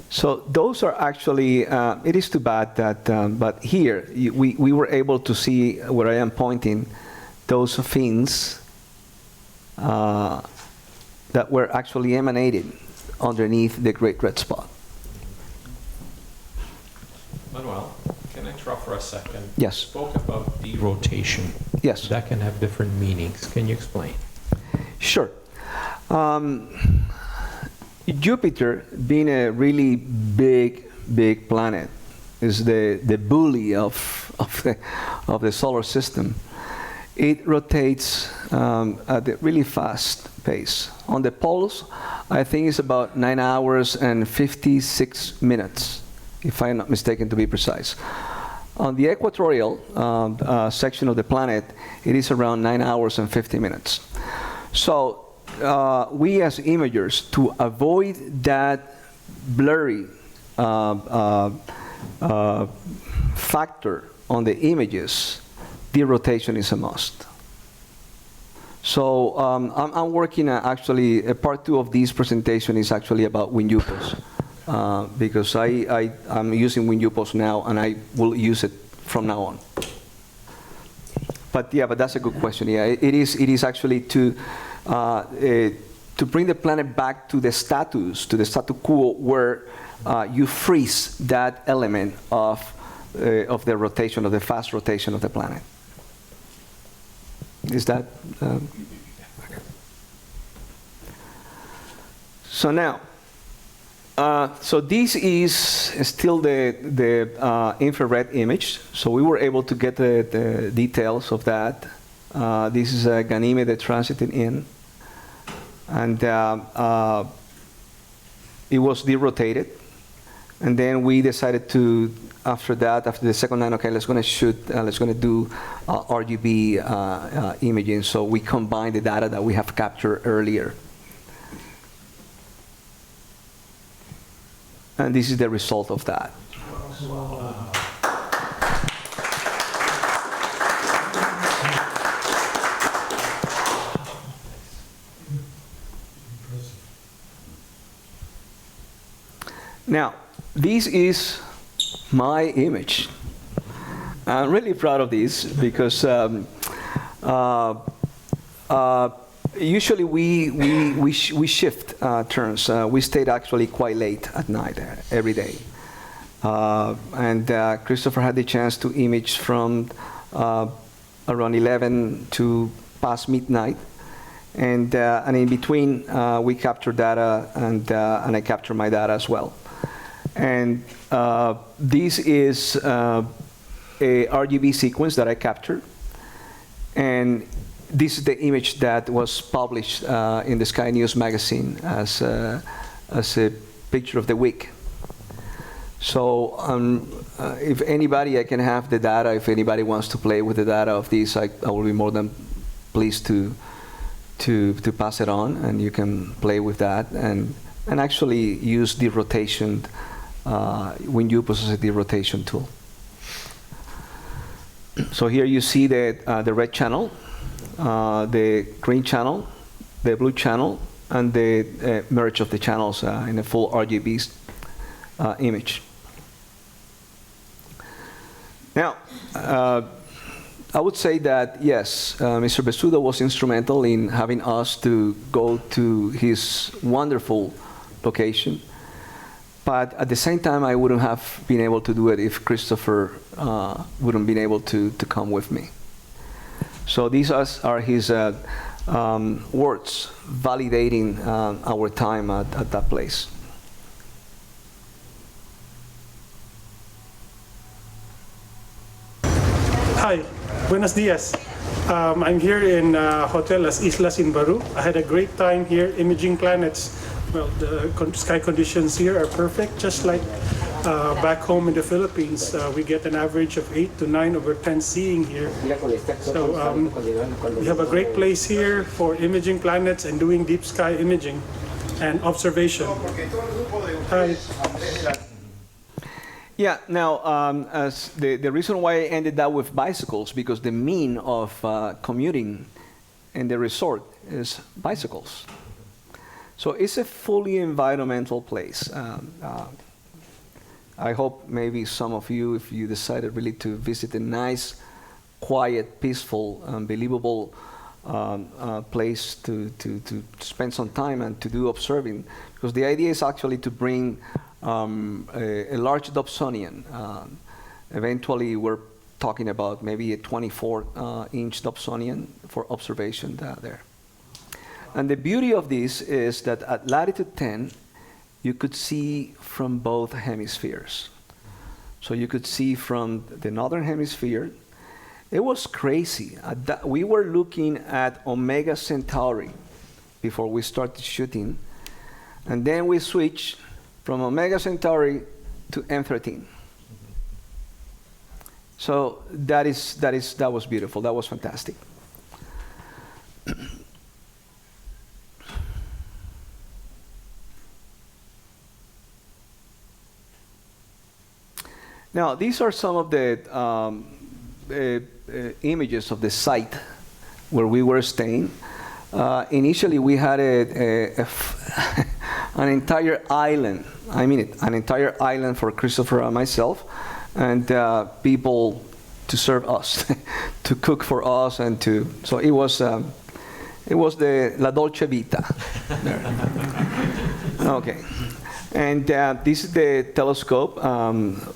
So those are actually, it is too bad that, but here we were able to see where I am pointing, those fins that were actually emanated underneath the Great Red Spot. Manuel, can I interrupt for a second? Yes. You spoke about derotation. Yes. That can have different meanings. Can you explain? Sure. Jupiter, being a really big planet, is the bully of the solar system. It rotates at a really fast pace. On the poles, I think it's about 9 hours and 56 minutes, if I'm not mistaken, to be precise. On the equatorial section of the planet, it is around 9 hours and 50 minutes. So we as imagers, to avoid that blurry factor on the images, derotation is a must. So I'm working actually, part 2 of this presentation is actually about WinUpos, because I'm using WinUpos now, and I will use it from now on. But yeah, but that's a good question. Yeah, it is actually to bring the planet back to the status quo where you freeze that element of the rotation, of the fast rotation of the planet. Is that? So now, so this is still the infrared image. So we were able to get the details of that. This is Ganymede transiting in, and it was derotated. And then we decided to, after the second night, okay, let's gonna do RGB imaging. So we combined the data that we have captured earlier. And this is the result of that. Now, this is my image. I'm really proud of this because usually we shift turns. We stayed actually quite late at night every day. And Christopher had the chance to image from around 11 to past midnight. And in between, we captured data, and I captured my data as well. And this is a RGB sequence that I captured. And this is the image that was published in the Sky News magazine as a picture of the week. So if anybody, I can have the data. If anybody wants to play with the data of this, I will be more than pleased to pass it on, and you can play with that and actually use the rotation. WinUpos as a derotation tool. So here you see the red channel, the green channel, the blue channel, and the merge of the channels in a full RGB image. Now, I would say that yes, Mr. Besuda was instrumental in having us to go to his wonderful location. But at the same time, I wouldn't have been able to do it if Christopher wouldn't been able to come with me. So these are his words validating our time at that place. Hi, buenos dias. I'm here in Hotel Las Islas in Baru. I had a great time here imaging planets. Well, the sky conditions here are perfect, just like back home in the Philippines. We get an average of 8 to 9 over 10 seeing here. So we have a great place here for imaging planets and doing deep sky imaging and observation. Hi. Yeah, now, as the reason why I ended up with bicycles, because the mean of commuting in the resort is bicycles. So it's a fully environmental place. I hope maybe some of you, if you decided really to visit a nice, quiet, peaceful, unbelievable place to spend some time and to do observing, because the idea is actually to bring a large Dobsonian. Eventually, we're talking about maybe a 24-inch Dobsonian for observation there. And the beauty of this is that at latitude 10, you could see from both hemispheres. So you could see from the northern hemisphere. It was crazy. We were looking at Omega Centauri before we started shooting. And then we switched from Omega Centauri to M13. So that was beautiful. That was fantastic. Now, these are some of the images of the site where we were staying. Initially, we had an entire island. I mean it, an entire island for Christopher and myself, and people to serve us, to cook for us, and to. So it was the La Dolce Vita. Okay. And this is the telescope.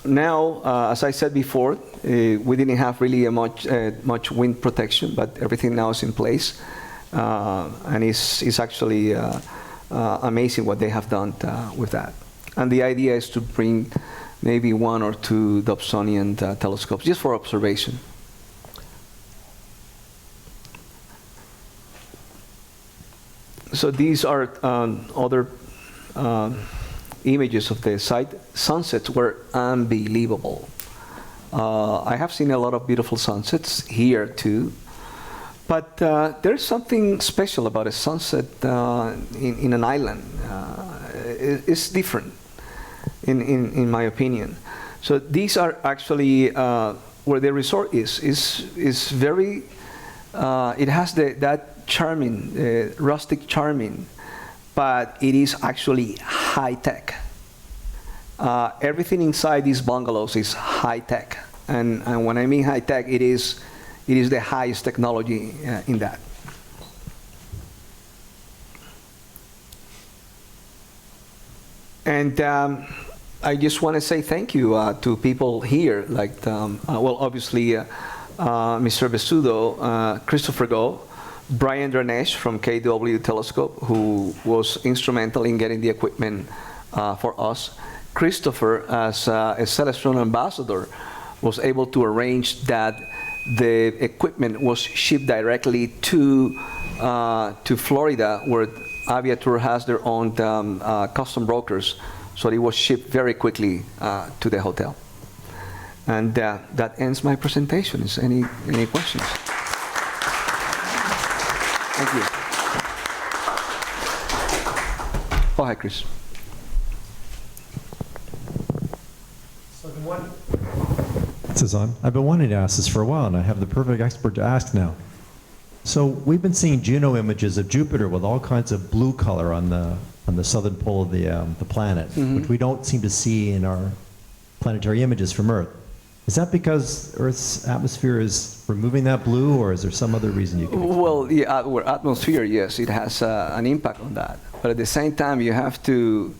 Now, as I said before, we didn't have really much wind protection, but everything now is in place. And it's actually amazing what they have done with that. And the idea is to bring maybe 1 or 2 Dobsonian telescopes just for observation. So these are other images of the site. Sunsets were unbelievable. I have seen a lot of beautiful sunsets here too. But there's something special about a sunset in an island. It's different, in my opinion. So these are actually where the resort is. Is very. It has that charming, rustic charming, but it is actually high tech. Everything inside these bungalows is high tech, and when I mean high tech, it is the highest technology in that. And I just want to say thank you to people here, like, well, obviously, Mr. Besudo, Christopher Go, Brian Dranesh from KW Telescope, who was instrumental in getting the equipment for us. Christopher, as a Celestron ambassador, was able to arrange that the equipment was shipped directly to Florida, where Aviatur has their own custom brokers. So it was shipped very quickly to the hotel. And that ends my presentation. Is any questions? Thank you. Oh, hi, Chris. This is on. I've been wanting to ask this for a while, and I have the perfect expert to ask now. So we've been seeing Juno images of Jupiter with all kinds of blue color on the southern pole of the planet, which we don't seem to see in our planetary images from Earth. Is that because Earth's atmosphere is removing that blue, or is there some other reason you can explain? Well, the atmosphere, yes, it has an impact on that. But at the same time, you have to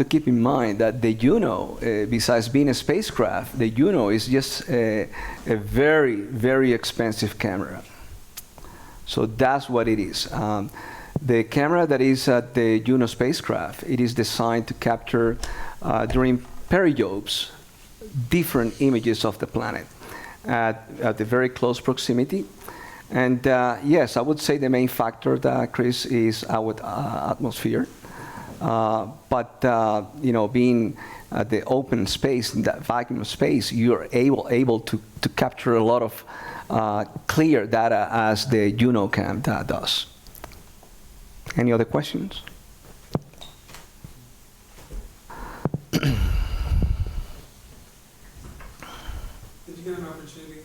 keep in mind that the Juno, besides being a spacecraft, the Juno is just a very, very expensive camera. So that's what it is. The camera that is at the Juno spacecraft, it is designed to capture, during periopes, different images of the planet at the very close proximity. And yes, I would say the main factor, Chris, is our atmosphere. But you know, being at the open space, in that vacuum space, you're able to capture a lot of clear data as the Juno cam does. Any other questions? Did you get an opportunity?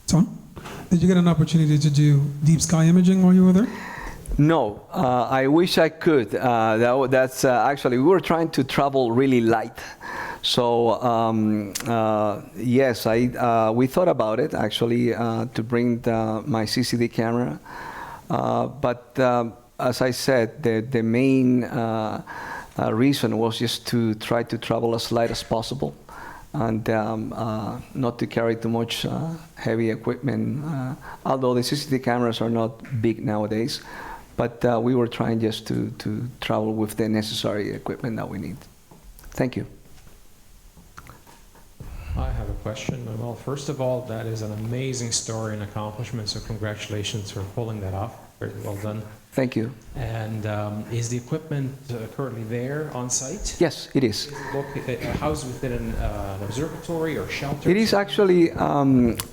It's on? Did you get an opportunity to do deep sky imaging while you were there? No, I wish I could. That's actually, we were trying to travel really light. So yes, we thought about it actually to bring my CCD camera. But as I said, the main reason was just to try to travel as light as possible, and not to carry too much heavy equipment, although the CCD cameras are not big nowadays, but we were trying just to travel with the necessary equipment that we need. Thank you. I have a question. Well, first of all, that is an amazing story and accomplishment, so congratulations for pulling that off. Very well done. Thank you. And is the equipment currently there on site? Yes, it is. Is it housed within an observatory or shelter? It is actually,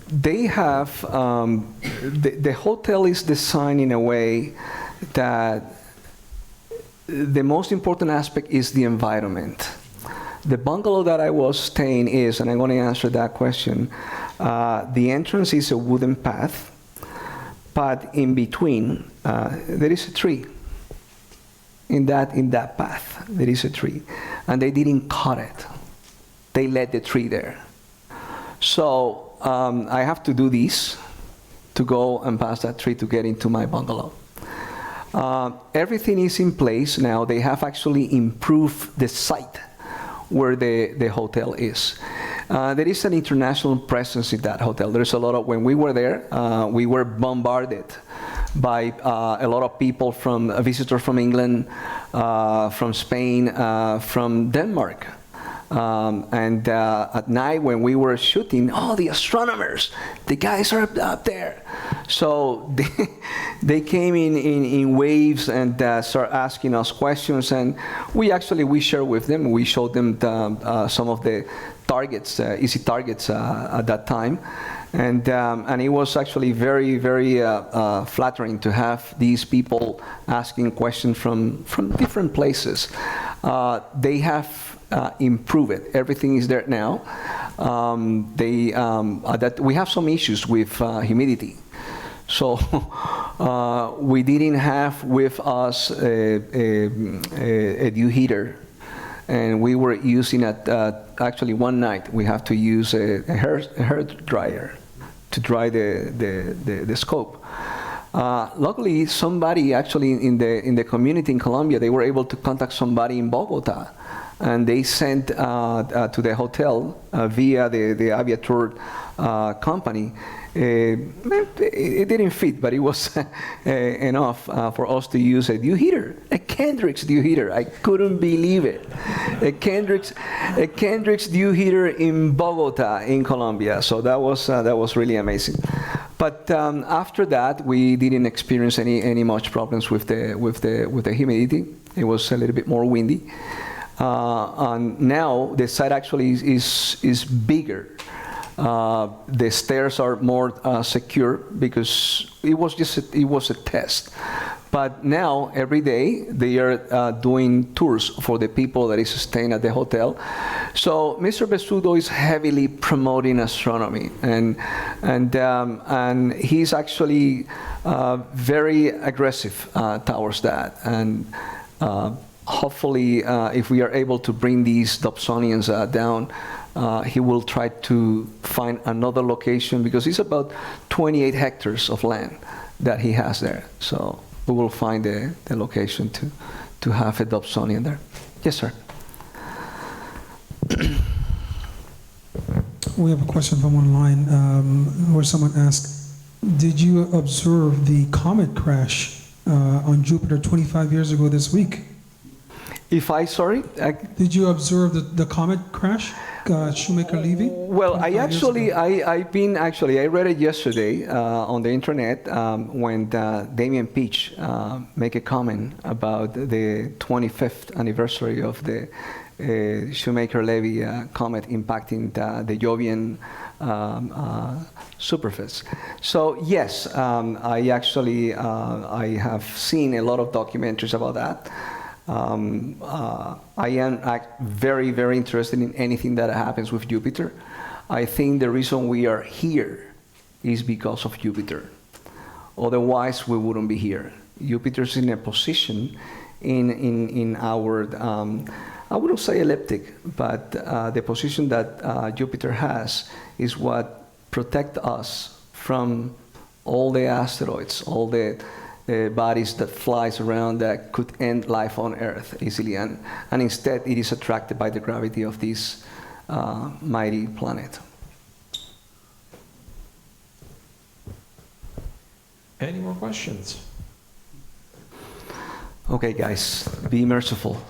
they have, the hotel is designed in a way that the most important aspect is the environment. The bungalow that I was staying is, and I'm going to answer that question, the entrance is a wooden path, but in between there is a tree. In that path, there is a tree, and they didn't cut it. They let the tree there. So I have to do this to go and pass that tree to get into my bungalow. Everything is in place now. They have actually improved the site where the hotel is. There is an international presence in that hotel. There's a lot of, when we were there, we were bombarded by a lot of people visitors from England, from Spain, from Denmark. And at night when we were shooting, the astronomers, the guys are up there. So they came in waves and started asking us questions, and we shared with them. We showed them some of the targets, easy targets at that time. And it was actually very, very flattering to have these people asking questions from different places. They have improved it. Everything is there now. We have some issues with humidity. So we didn't have with us a dew heater. And we were using it, actually one night, we have to use a hair dryer to dry the scope. Luckily, somebody actually in the community in Colombia, they were able to contact somebody in Bogota, and they sent to the hotel via the aviator company. It didn't fit, but it was enough for us to use a dew heater, a Kendrick's dew heater. I couldn't believe it. A Kendrick's dew heater in Bogota, in Colombia. So that was really amazing. But after that, we didn't experience any much problems with the humidity. It was a little bit more windy. And now the site actually is bigger. The stairs are more secure because it was a test. But now every day they are doing tours for the people that is staying at the hotel. So Mr. Besudo is heavily promoting astronomy, and he's actually very aggressive towards that. And hopefully, if we are able to bring these Dobsonians down, he will try to find another location, because it's about 28 hectares of land that he has there. So we will find the location to have a Dobsonian there. Yes, sir. We have a question from online where someone asked, did you observe the comet crash on Jupiter 25 years ago this week? Did you observe the comet crash, Shoemaker-Levy? Well, I read it yesterday on the internet when Damien Peach make a comment about the 25th anniversary of the Shoemaker-Levy comet impacting the Jovian superficies. So yes, I have seen a lot of documentaries about that. I am very, very interested in anything that happens with Jupiter. I think the reason we are here is because of Jupiter. Otherwise, we wouldn't be here. Jupiter's in a position in our, I wouldn't say elliptic, but the position that Jupiter has is what protects us from all the asteroids, all the bodies that flies around that could end life on Earth easily, and instead it is attracted by the gravity of this mighty planet. Any more questions? Okay, guys, be merciful.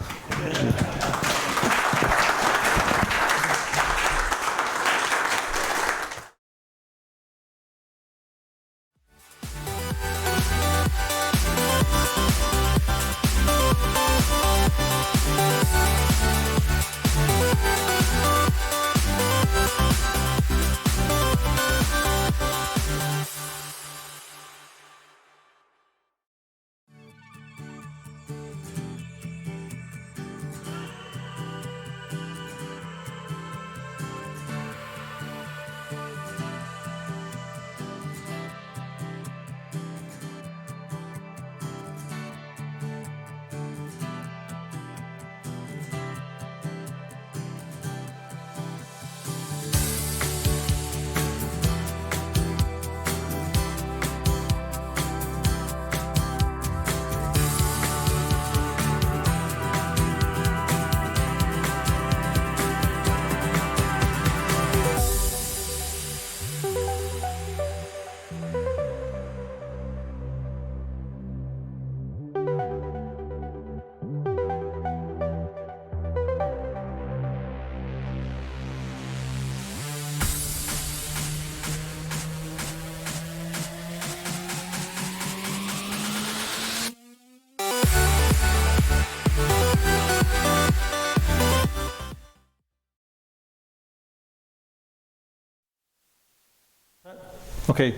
Okay,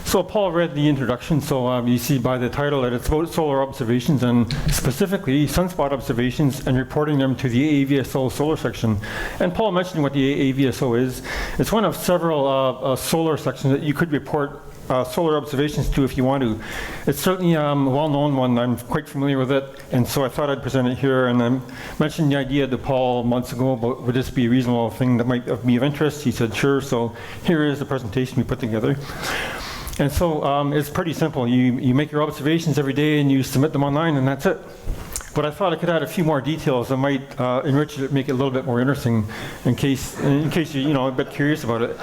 so Paul read the introduction, so you see by the title that it's about solar observations and specifically sunspot observations and reporting them to the AAVSO solar section. And Paul mentioned what the AAVSO is. It's one of several solar sections that you could report solar observations to if you want to. It's certainly a well-known one. I'm quite familiar with it, and so I thought I'd present it here. And I mentioned the idea to Paul months ago about would this be a reasonable thing that might be of interest. He said sure, so here is the presentation we put together. And so it's pretty simple. You make your observations every day and you submit them online, and that's it. But I thought I could add a few more details that might enrich it, make it a little bit more interesting in case you're a bit curious about it.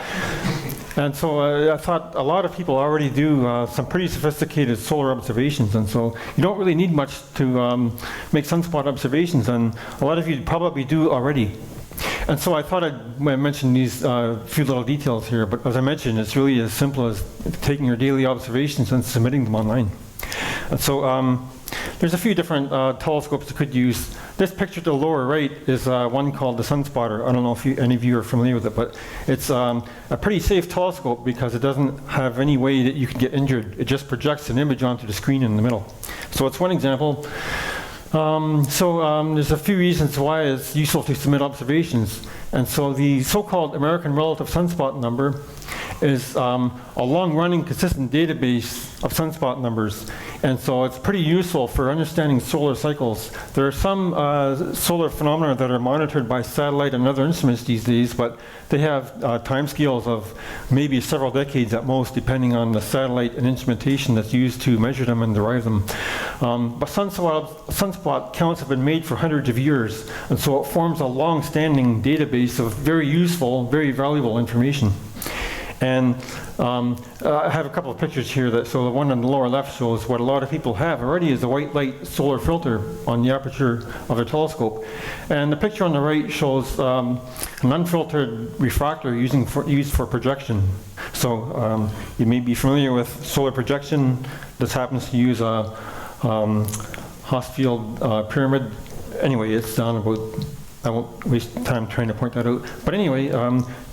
And so I thought a lot of people already do some pretty sophisticated solar observations, and so you don't really need much to make sunspot observations, and a lot of you probably do already. And so I thought I'd mention these few little details here, but as I mentioned, it's really as simple as taking your daily observations and submitting them online. And so there's a few different telescopes you could use. This picture to the lower right is one called the Sunspotter. I don't know if any of you are familiar with it, but it's a pretty safe telescope because it doesn't have any way that you can get injured. It just projects an image onto the screen in the middle. So it's one example. There's a few reasons why it's useful to submit observations. And so the so-called American Relative Sunspot Number is a long-running consistent database of sunspot numbers. And so it's pretty useful for understanding solar cycles. There are some solar phenomena that are monitored by satellite and other instruments these days, but they have time scales of maybe several decades at most, depending on the satellite and instrumentation that's used to measure them and derive them. But sunspot counts have been made for hundreds of years, and so it forms a long-standing database of very useful, very valuable information. And I have a couple of pictures here. So the one on the lower left shows what a lot of people have already is a white light solar filter on the aperture of their telescope. And the picture on the right shows an unfiltered refractor used for projection. So you may be familiar with solar projection. This happens to use a Hausfield pyramid. Anyway, it's down about, I won't waste time trying to point that out. But anyway,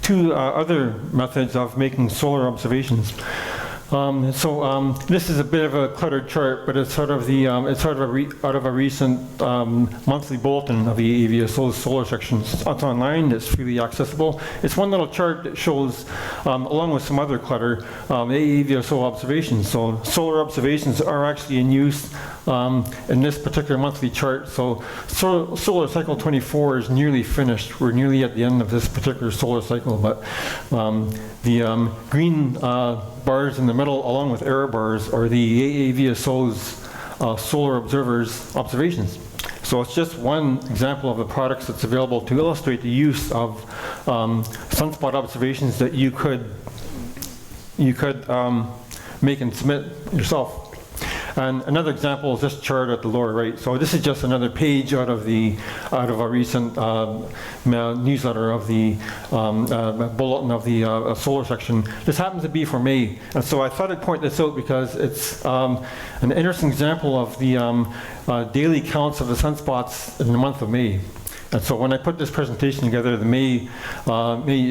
two other methods of making solar observations. This is a bit of a cluttered chart, but it's sort of out of a recent monthly bulletin of the AAVSO solar section. It's online. It's freely accessible. It's one little chart that shows, along with some other clutter, AAVSO observations. So solar observations are actually in use in this particular monthly chart. So solar cycle 24 is nearly finished. We're nearly at the end of this particular solar cycle, but the green bars in the middle, along with error bars, are the AAVSO's solar observers' observations. So it's just one example of the products that's available to illustrate the use of sunspot observations that you could make and submit yourself. And another example is this chart at the lower right. So this is just another page out of a recent newsletter of the bulletin of the solar section. This happens to be for May, and so I thought I'd point this out because it's an interesting example of the daily counts of the sunspots in the month of May. And so when I put this presentation together, the May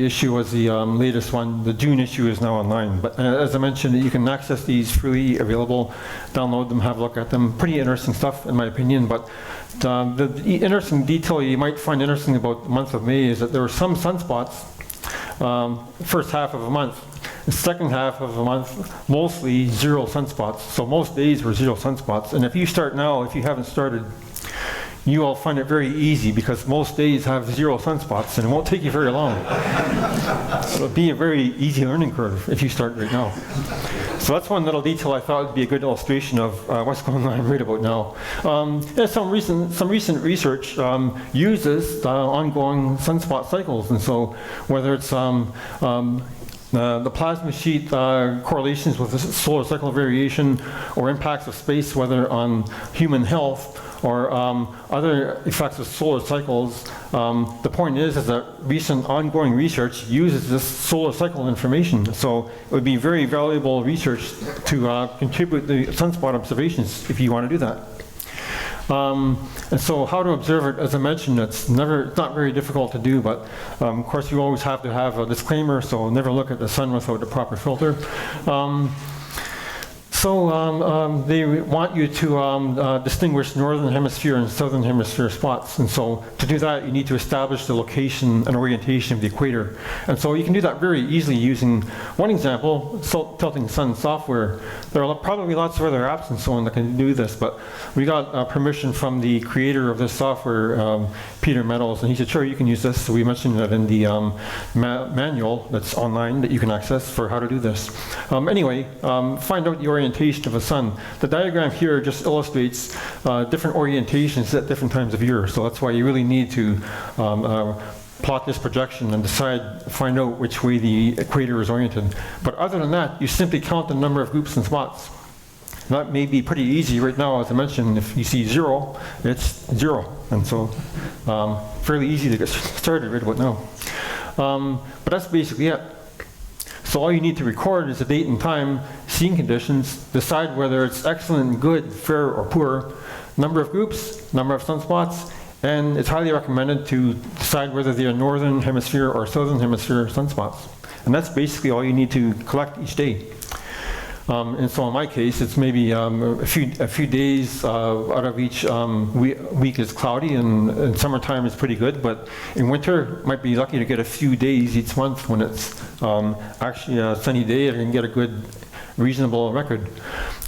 issue was the latest one. The June issue is now online. But as I mentioned, you can access these freely available, download them, have a look at them. Pretty interesting stuff, in my opinion. But the interesting detail you might find interesting about the month of May is that there were some sunspots first half of a month. The second half of the month, mostly zero sunspots. So most days were zero sunspots. And if you start now, if you haven't started, you will find it very easy because most days have zero sunspots and it won't take you very long. It'll be a very easy learning curve if you start right now. So that's one little detail I thought would be a good illustration of what's going on right about now. Some recent research uses ongoing sunspot cycles, and so whether it's the plasma sheet correlations with the solar cycle variation or impacts of space weather on human health, or other effects of solar cycles. The point is that recent ongoing research uses this solar cycle information. So it would be very valuable research to contribute the sunspot observations if you want to do that. And so how to observe it, as I mentioned, it's not very difficult to do, but of course you always have to have a disclaimer, so never look at the sun without the proper filter. They want you to distinguish northern hemisphere and southern hemisphere spots. And so to do that, you need to establish the location and orientation of the equator. And so you can do that very easily using one example, Tilting Sun software. There are probably lots of other apps and so on that can do this, but we got permission from the creator of this software, Peter Meadows, and he said, sure, you can use this. So we mentioned that in the manual that's online that you can access for how to do this. Anyway, find out the orientation of the sun. The diagram here just illustrates different orientations at different times of year. So that's why you really need to plot this projection and find out which way the equator is oriented. But other than that, you simply count the number of groups and spots. And that may be pretty easy right now, as I mentioned. If you see 0, it's 0. And so fairly easy to get started right about now. But that's basically it. So all you need to record is the date and time, seeing conditions, decide whether it's excellent, good, fair, or poor, number of groups, number of sunspots, and it's highly recommended to decide whether they are northern hemisphere or southern hemisphere sunspots. And that's basically all you need to collect each day. And so in my case, it's maybe a few days out of each week is cloudy, and summertime is pretty good, but in winter, might be lucky to get a few days each month when it's actually a sunny day and you can get a good, reasonable record.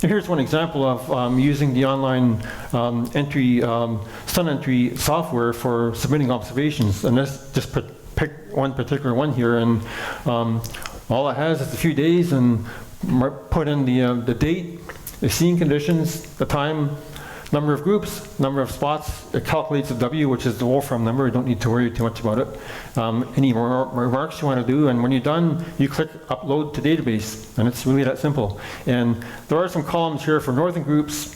And here's one example of using the online sun entry software for submitting observations, and let's just pick one particular one here, and all it has is a few days, and put in the date, the seeing conditions, the time, number of groups, number of spots. It calculates the W, which is the Wolfram number. You don't need to worry too much about it. Any remarks you want to do, and when you're done, you click upload to database, and it's really that simple. And there are some columns here for northern groups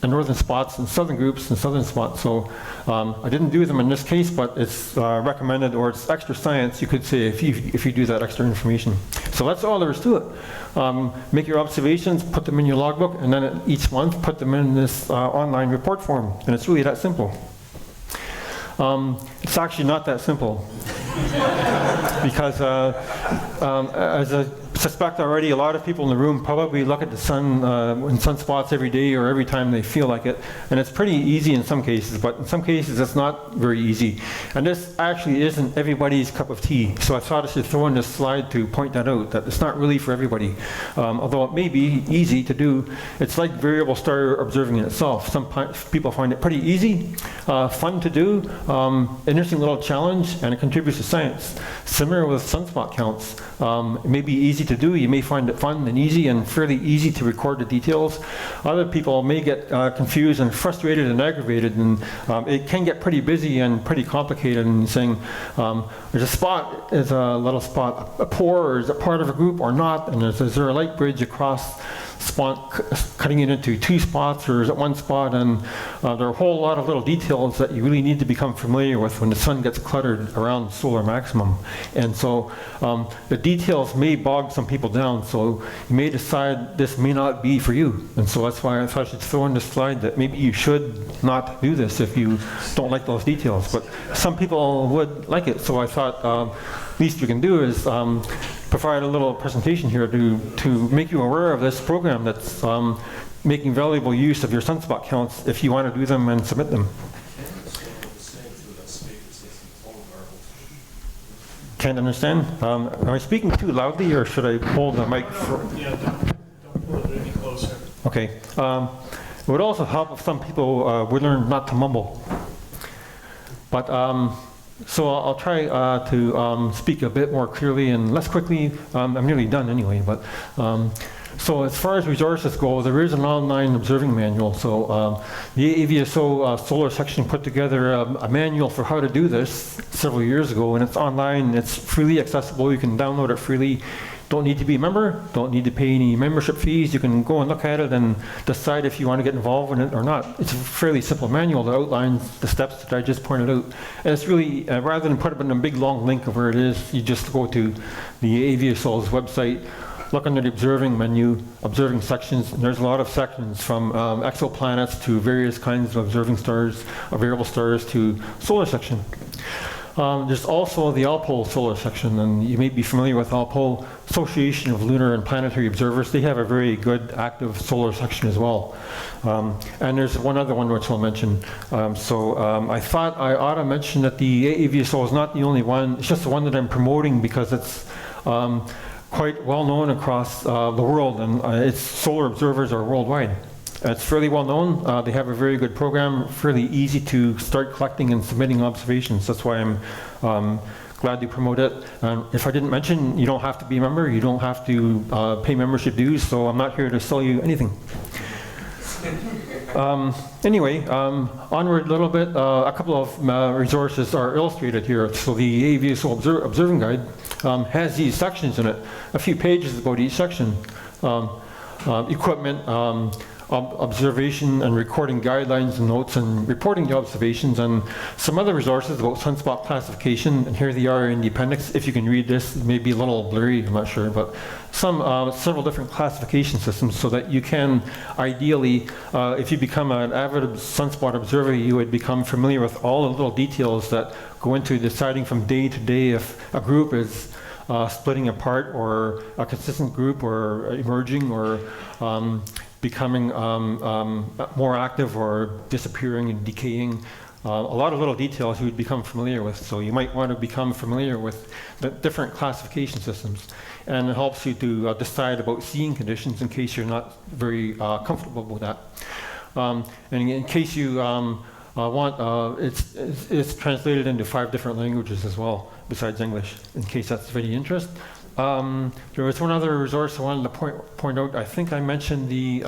and northern spots, and southern groups and southern spots. So I didn't do them in this case, but it's recommended, or it's extra science, you could say, if you do that extra information. So that's all there is to it. Make your observations, put them in your logbook, and then each month put them in this online report form. And it's really that simple. It's actually not that simple. Because as I suspect already, a lot of people in the room probably look at the sun in sunspots every day or every time they feel like it. And it's pretty easy in some cases, but in some cases it's not very easy. And this actually isn't everybody's cup of tea. So I thought I should throw in this slide to point that out, that it's not really for everybody. Although it may be easy to do, it's like variable star observing in itself. Some people find it pretty easy, fun to do, interesting little challenge, and it contributes to science. Similar with sunspot counts. It may be easy to do. You may find it fun and easy and fairly easy to record the details. Other people may get confused and frustrated and aggravated, and it can get pretty busy and pretty complicated, and saying there's a spot, is a little spot a pore, or is it part of a group or not, and is there a light bridge across spot cutting it into 2 spots, or is it 1 spot? And there are a whole lot of little details that you really need to become familiar with when the sun gets cluttered around solar maximum. And so the details may bog some people down, so you may decide this may not be for you. And so that's why I thought I should throw in this slide that maybe you should not do this if you don't like those details. But some people would like it, so I thought least we can do is provide a little presentation here to make you aware of this program that's making valuable use of your sunspot counts if you want to do them and submit them. Can't understand? Am I speaking too loudly, or should I hold the mic? Yeah, don't pull it any closer. Okay. It would also help if some people would learn not to mumble. But so I'll try to speak a bit more clearly and less quickly. I'm nearly done anyway. But so as far as resources go, there is an online observing manual. So the AAVSO solar section put together a manual for how to do this several years ago, and it's online. It's freely accessible. You can download it freely. Don't need to be a member, don't need to pay any membership fees. You can go and look at it and decide if you want to get involved in it or not. It's a fairly simple manual that outlines the steps that I just pointed out. And it's really, rather than put it in a big long link of where it is, you just go to the AAVSO's website, look under the observing menu, observing sections, and there's a lot of sections from exoplanets to various kinds of observing stars, variable stars to solar section. There's also the Alpole solar section, and you may be familiar with Alpole, Association of Lunar and Planetary Observers. They have a very good active solar section as well. And there's one other one which I'll mention. I thought I ought to mention that the AAVSO is not the only one. It's just the one that I'm promoting because it's quite well known across the world, and its solar observers are worldwide. It's fairly well known. They have a very good program, fairly easy to start collecting and submitting observations. That's why I'm glad to promote it. If I didn't mention, you don't have to be a member. You don't have to pay membership dues, so I'm not here to sell you anything. Anyway, onward a little bit. A couple of resources are illustrated here. So the AAVSO Observing Guide has these sections in it, a few pages about each section. Equipment, observation and recording guidelines and notes and reporting the observations, and some other resources about sunspot classification, and here they are in the appendix. If you can read this, it may be a little blurry, I'm not sure, but several different classification systems so that you can ideally, if you become an avid sunspot observer, you would become familiar with all the little details that go into deciding from day to day if a group is splitting apart or a consistent group or emerging or becoming more active or disappearing and decaying. A lot of little details you would become familiar with. So you might want to become familiar with the different classification systems. And it helps you to decide about seeing conditions in case you're not very comfortable with that. And in case you want, it's translated into 5 different languages as well, besides English, in case that's of any interest. There was one other resource I wanted to point out. I think I mentioned the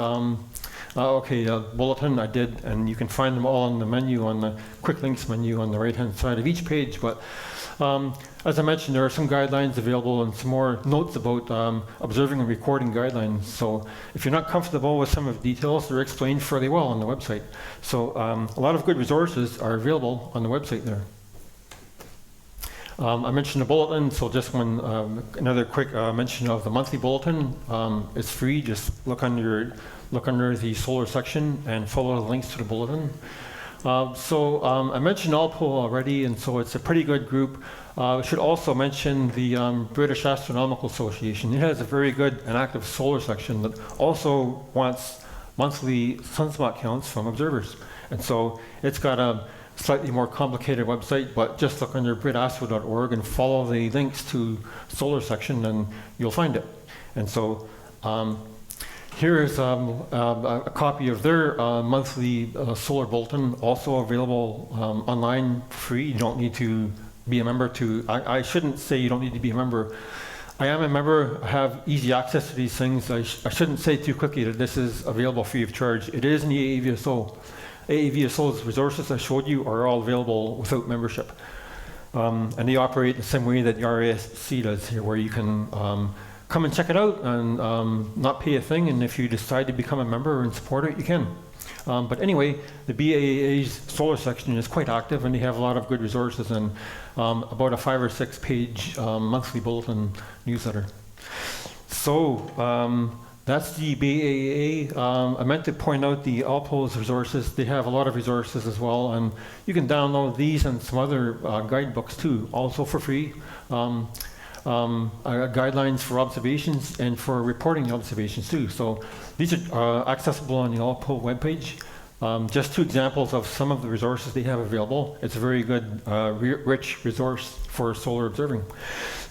bulletin. I did, and you can find them all on the menu, on the quick links menu on the right-hand side of each page. But as I mentioned, there are some guidelines available and some more notes about observing and recording guidelines. So if you're not comfortable with some of the details, they're explained fairly well on the website. So a lot of good resources are available on the website there. I mentioned the bulletin, so just another quick mention of the monthly bulletin. It's free. Just look under the solar section and follow the links to the bulletin. I mentioned Alpole already, and so it's a pretty good group. I should also mention the British Astronomical Association. It has a very good and active solar section that also wants monthly sunspot counts from observers. And so it's got a slightly more complicated website, but just look under britastro.org and follow the links to solar section and you'll find it. And so here is a copy of their monthly solar bulletin, also available online free. You don't need to be a member to, I shouldn't say you don't need to be a member. I am a member, I have easy access to these things. I shouldn't say too quickly that this is available free of charge. It is in the AAVSO. AAVSO's resources I showed you are all available without membership. And they operate the same way that the RASC does here, where you can come and check it out and not pay a thing, and if you decide to become a member and support it, you can. But anyway, the BAA's solar section is quite active, and they have a lot of good resources and about a 5 or 6 page monthly bulletin newsletter. So that's the BAA. I meant to point out the Alpole's resources. They have a lot of resources as well, and you can download these and some other guidebooks too, also for free. Guidelines for observations and for reporting the observations too. So these are accessible on the Alpole webpage. Just 2 examples of some of the resources they have available. It's a very good, rich resource for solar observing.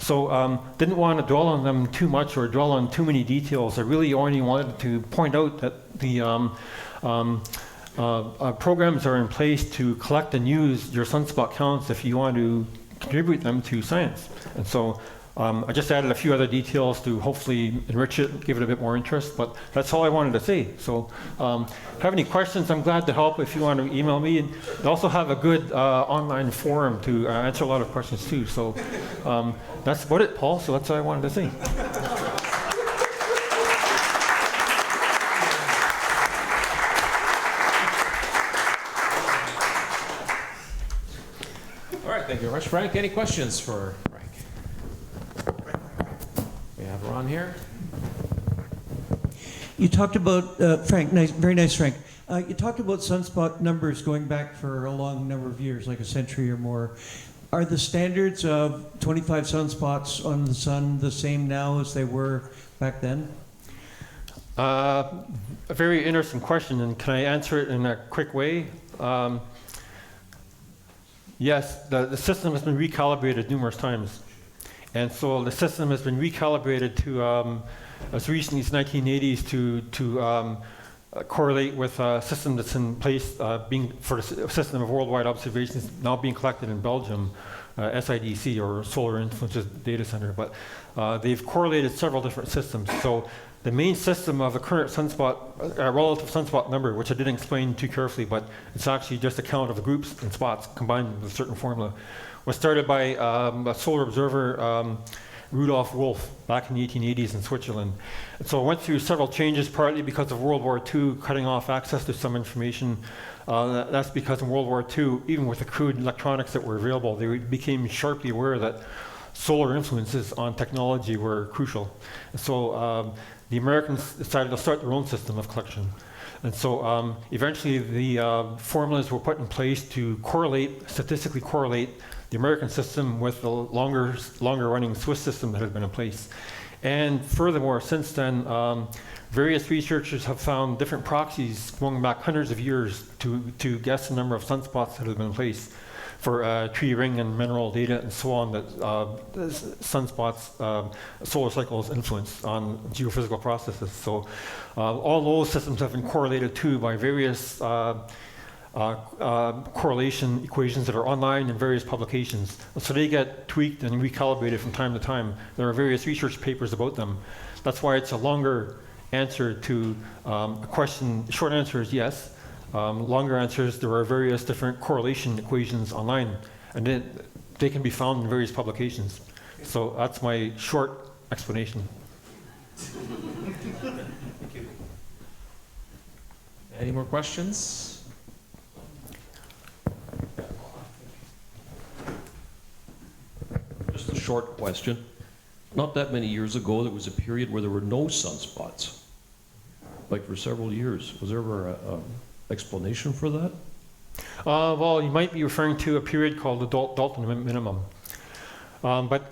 So didn't want to dwell on them too much or dwell on too many details. I really only wanted to point out that the programs are in place to collect and use your sunspot counts if you want to contribute them to science. And so I just added a few other details to hopefully enrich it, give it a bit more interest, but that's all I wanted to say. So have any questions, I'm glad to help if you want to email me. And they also have a good online forum to answer a lot of questions too. So that's about it, Paul, so that's all I wanted to say. All right, thank you very much, Frank. Any questions for Frank? We have Ron here. You talked about, Frank, nice, very nice, Frank. You talked about sunspot numbers going back for a long number of years, like a century or more. Are the standards of 25 sunspots on the sun the same now as they were back then? A very interesting question, and can I answer it in a quick way? Yes, the system has been recalibrated numerous times. And so the system has been recalibrated to, as recently as 1980s, to correlate with a system that's in place for the system of worldwide observations now being collected in Belgium, SIDC, or Solar Influences Data Center. But they've correlated several different systems. So the main system of the current sunspot, relative sunspot number, which I didn't explain too carefully, but it's actually just a count of the groups and spots combined with a certain formula, was started by a solar observer, Rudolf Wolf, back in the 1880s in Switzerland. And so it went through several changes, partly because of World War II cutting off access to some information. That's because in World War II, even with the crude electronics that were available, they became sharply aware that solar influences on technology were crucial. And so the Americans decided to start their own system of collection. And so eventually the formulas were put in place to statistically correlate the American system with the longer running Swiss system that had been in place. And furthermore, since then, various researchers have found different proxies going back hundreds of years to guess the number of sunspots that have been in place for tree ring and mineral data and so on that sunspots, solar cycles influence on geophysical processes. So all those systems have been correlated too by various correlation equations that are online in various publications. So they get tweaked and recalibrated from time to time. There are various research papers about them. That's why it's a longer answer to a question. The short answer is yes. Longer answers, there are various different correlation equations online, and they can be found in various publications. So that's my short explanation. Thank you. Any more questions? Just a short question. Not that many years ago, there was a period where there were no sunspots, like for several years. Was there ever an explanation for that? Well, you might be referring to a period called the Dalton minimum. But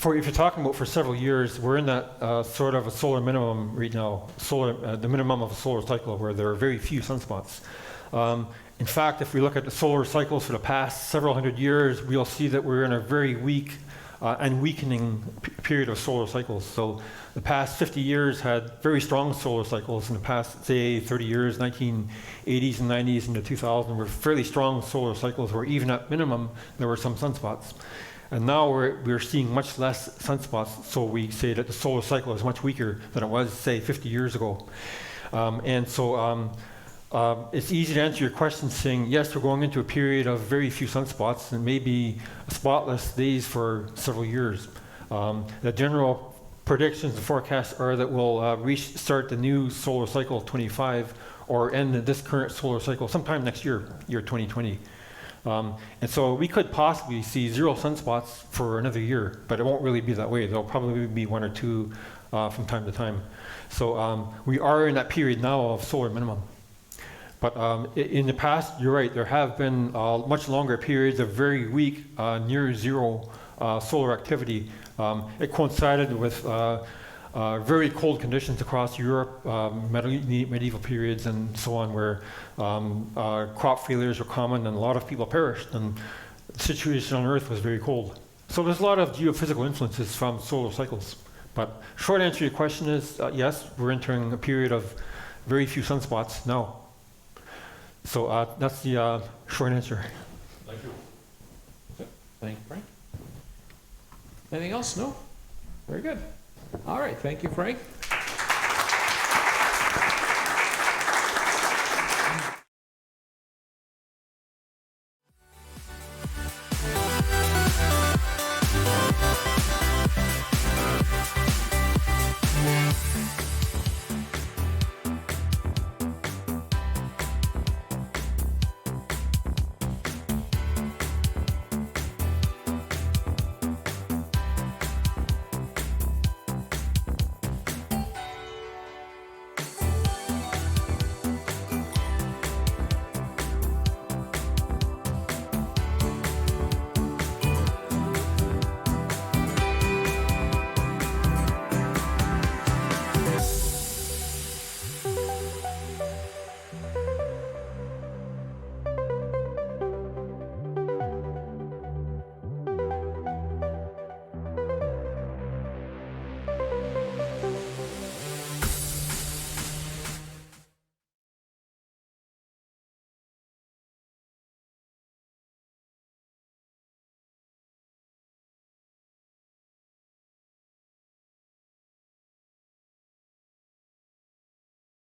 if you're talking about for several years, we're in that sort of a solar minimum right now, the minimum of a solar cycle, where there are very few sunspots. In fact, if we look at the solar cycles for the past several hundred years, we'll see that we're in a very weak and weakening period of solar cycles. So the past 50 years had very strong solar cycles. In the past, say, 30 years, 1980s and 90s and the 2000s, were fairly strong solar cycles where even at minimum, there were some sunspots. And now we're seeing much less sunspots, so we say that the solar cycle is much weaker than it was, say, 50 years ago. It's easy to answer your question saying, yes, we're going into a period of very few sunspots and maybe spotless days for several years. The general predictions and forecasts are that we'll start the new solar cycle 25 or end this current solar cycle sometime next year 2020. And so we could possibly see 0 sunspots for another year, but it won't really be that way. There'll probably be 1 or 2 from time to time. So we are in that period now of solar minimum. But in the past, you're right, there have been much longer periods of very weak, near zero solar activity. It coincided with very cold conditions across Europe, medieval periods and so on, where crop failures were common and a lot of people perished, and the situation on Earth was very cold. So there's a lot of geophysical influences from solar cycles. But short answer to your question is, yes, we're entering a period of very few sunspots now. So that's the short answer. Thank you. Thank you, Frank. Anything else? No? Very good. All right, thank you, Frank.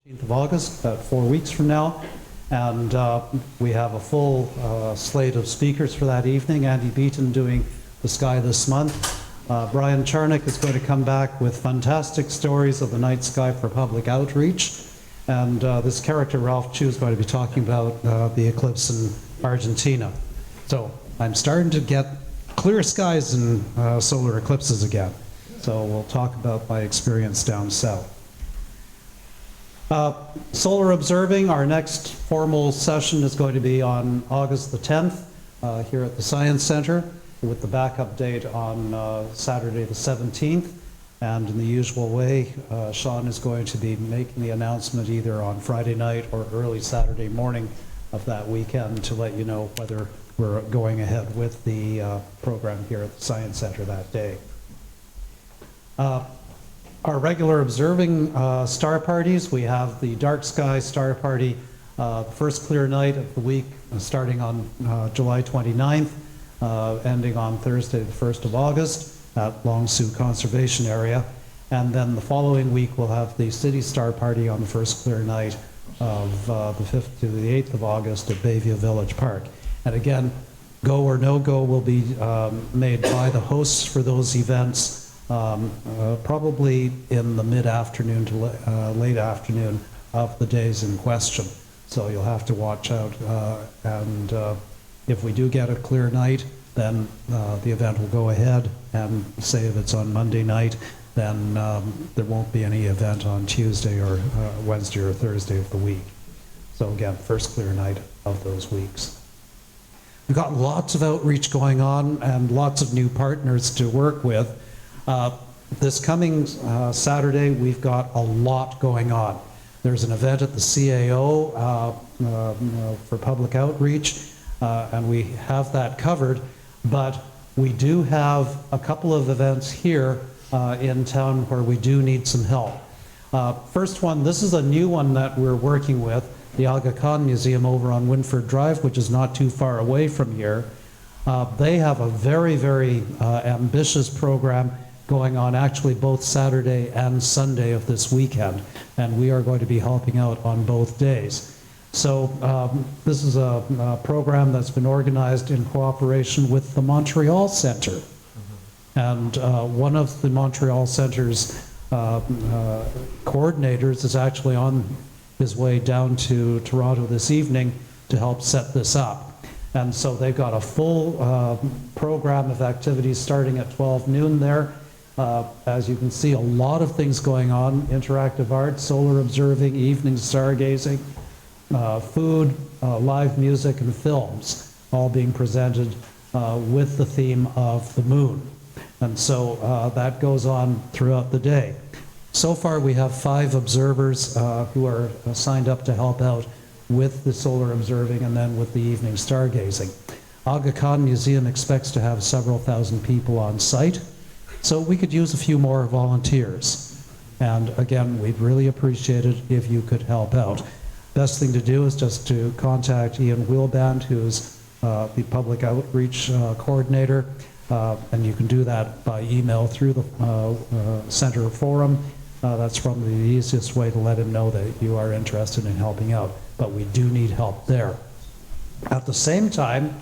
15th of August, about 4 weeks from now. And we have a full slate of speakers for that evening. Andy Beaton doing The Sky This Month. Brian Charnock is going to come back with fantastic stories of the night sky for public outreach. And this character, Ralph Chou, is going to be talking about the eclipse in Argentina. So I'm starting to get clear skies and solar eclipses again. So we'll talk about my experience down south. Solar observing, our next formal session is going to be on August the 10th here at the Science Center, with the backup date on Saturday the 17th. And in the usual way, Sean is going to be making the announcement either on Friday night or early Saturday morning of that weekend to let you know whether we're going ahead with the program here at the Science Center that day. Our regular observing star parties, we have the Dark Sky Star Party, first clear night of the week, starting on July 29th, ending on Thursday, the 1st of August at Long Sault Conservation Area. And then the following week, we'll have the City Star Party on the first clear night of the 5th to the 8th of August at Bayview Village Park. And again, go or no go will be made by the hosts for those events, probably in the mid-afternoon to late afternoon of the days in question. So you'll have to watch out, and if we do get a clear night, then the event will go ahead, and say if it's on Monday night, then there won't be any event on Tuesday or Wednesday or Thursday of the week. So again, first clear night of those weeks. We've got lots of outreach going on and lots of new partners to work with. This coming Saturday, we've got a lot going on. There's an event at the CAO for public outreach, and we have that covered, but we do have a couple of events here in town where we do need some help. First one, this is a new one that we're working with, the Aga Khan Museum over on Winford Drive, which is not too far away from here. They have a very, very ambitious program going on actually both Saturday and Sunday of this weekend, and we are going to be helping out on both days. So this is a program that's been organized in cooperation with the Montreal Center. And one of the Montreal Center's coordinators is actually on his way down to Toronto this evening to help set this up. And so they've got a full program of activities starting at 12 noon there. As you can see, a lot of things going on: interactive art, solar observing, evening stargazing, food, live music, and films, all being presented with the theme of the moon. And so that goes on throughout the day. So far, we have 5 observers who are signed up to help out with the solar observing and then with the evening stargazing. Aga Khan Museum expects to have several thousand people on site, so we could use a few more volunteers. And again, we'd really appreciate it if you could help out. Best thing to do is just to contact Ian Wheelband, who's the public outreach coordinator, and you can do that by email through the center forum. That's probably the easiest way to let him know that you are interested in helping out, but we do need help there. At the same time,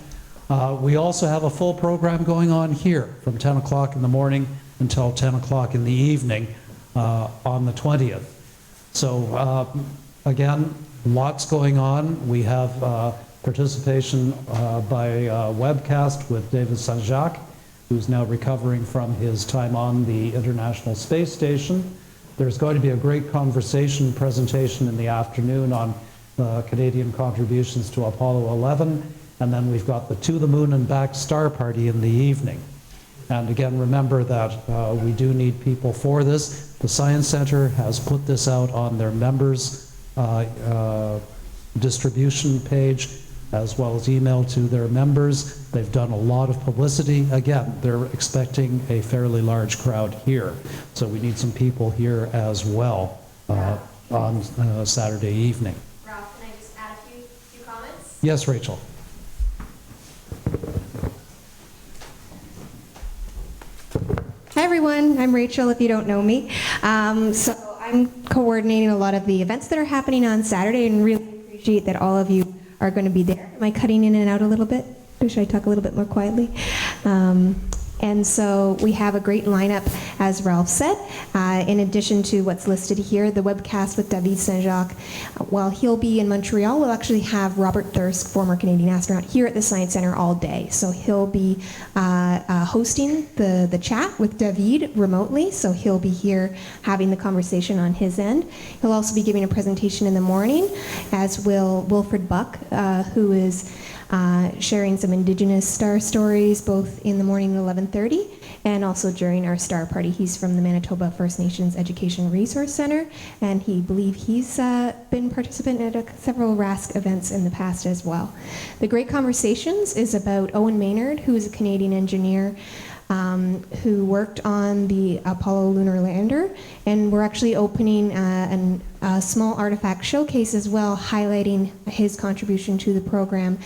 we also have a full program going on here from 10 o'clock in the morning until 10 o'clock in the evening on the 20th. So again, lots going on. We have participation by webcast with David Saint-Jacques, who's now recovering from his time on the International Space Station. There's going to be a great conversation presentation in the afternoon on Canadian contributions to Apollo 11, and then we've got the To the Moon and Back Star Party in the evening. And again, remember that we do need people for this. The Science Center has put this out on their members' distribution page, as well as email to their members. They've done a lot of publicity. Again, they're expecting a fairly large crowd here, so we need some people here as well on Saturday evening. Ralph, can I just add a few comments? Yes, Rachel. Hi everyone, I'm Rachel if you don't know me. So I'm coordinating a lot of the events that are happening on Saturday and really appreciate that all of you are going to be there. Am I cutting in and out a little bit? Or should I talk a little bit more quietly? And so we have a great lineup, as Ralph said. In addition to what's listed here, the webcast with David Saint-Jacques, while he'll be in Montreal, we'll actually have Robert Thirsk, former Canadian astronaut, here at the Science Center all day. So he'll be hosting the chat with David remotely, so he'll be here having the conversation on his end. He'll also be giving a presentation in the morning, as will Wilfred Buck, who is sharing some Indigenous star stories both in the morning at 11:30 and also during our star party. He's from the Manitoba First Nations Education Resource Center, and he's been participant at several RASC events in the past as well. The Great Conversations is about Owen Maynard, who is a Canadian engineer who worked on the Apollo lunar lander, and we're actually opening a small artifact showcase as well, highlighting his contribution to the program,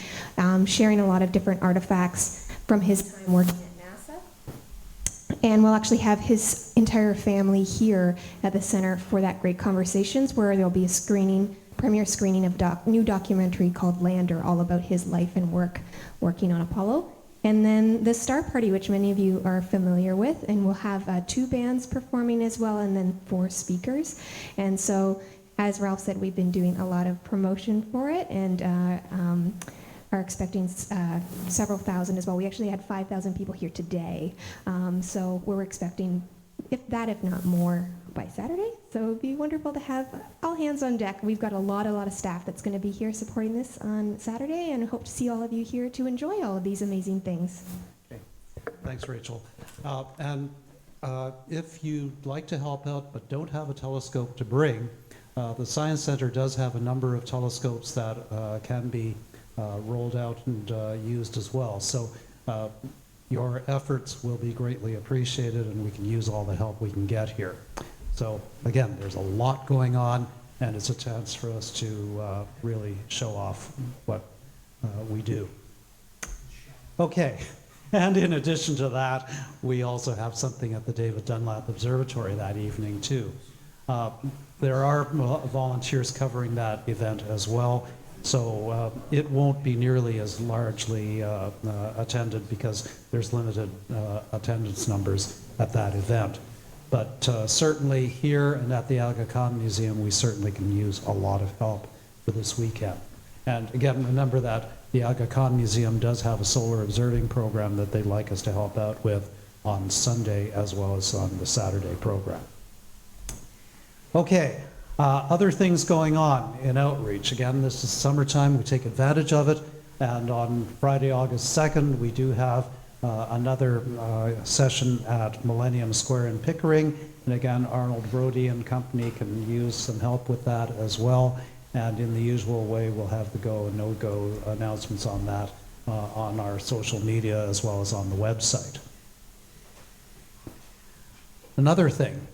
sharing a lot of different artifacts from his time working at NASA. And we'll actually have his entire family here at the Center for that Great Conversations, where there'll be a premiere screening of new documentary called Lander, all about his life and work working on Apollo. And then the Star Party, which many of you are familiar with, and we'll have 2 bands performing as well, and then 4 speakers. And so, as Ralph said, we've been doing a lot of promotion for it, and are expecting several thousand as well. We actually had 5,000 people here today, so we're expecting if not more by Saturday. So it would be wonderful to have all hands on deck. We've got a lot of staff that's going to be here supporting this on Saturday, and hope to see all of you here to enjoy all of these amazing things. Okay. Thanks, Rachel. If you'd like to help out but don't have a telescope to bring, the Science Center does have a number of telescopes that can be rolled out and used as well. So your efforts will be greatly appreciated, and we can use all the help we can get here. So again, there's a lot going on, and it's a chance for us to really show off what we do. Okay, and in addition to that, we also have something at the David Dunlap Observatory that evening too. There are volunteers covering that event as well, so it won't be nearly as largely attended because there's limited attendance numbers at that event. But certainly here and at the Aga Khan Museum, we certainly can use a lot of help for this weekend. And again, remember that the Aga Khan Museum does have a solar observing program that they'd like us to help out with on Sunday as well as on the Saturday program. Okay, other things going on in outreach. Again, this is summertime, we take advantage of it. And on Friday, August 2nd, we do have another session at Millennium Square in Pickering. And again, Arnold Brody and company can use some help with that as well. And in the usual way, we'll have the go and no-go announcements on that on our social media as well as on the website. Another thing,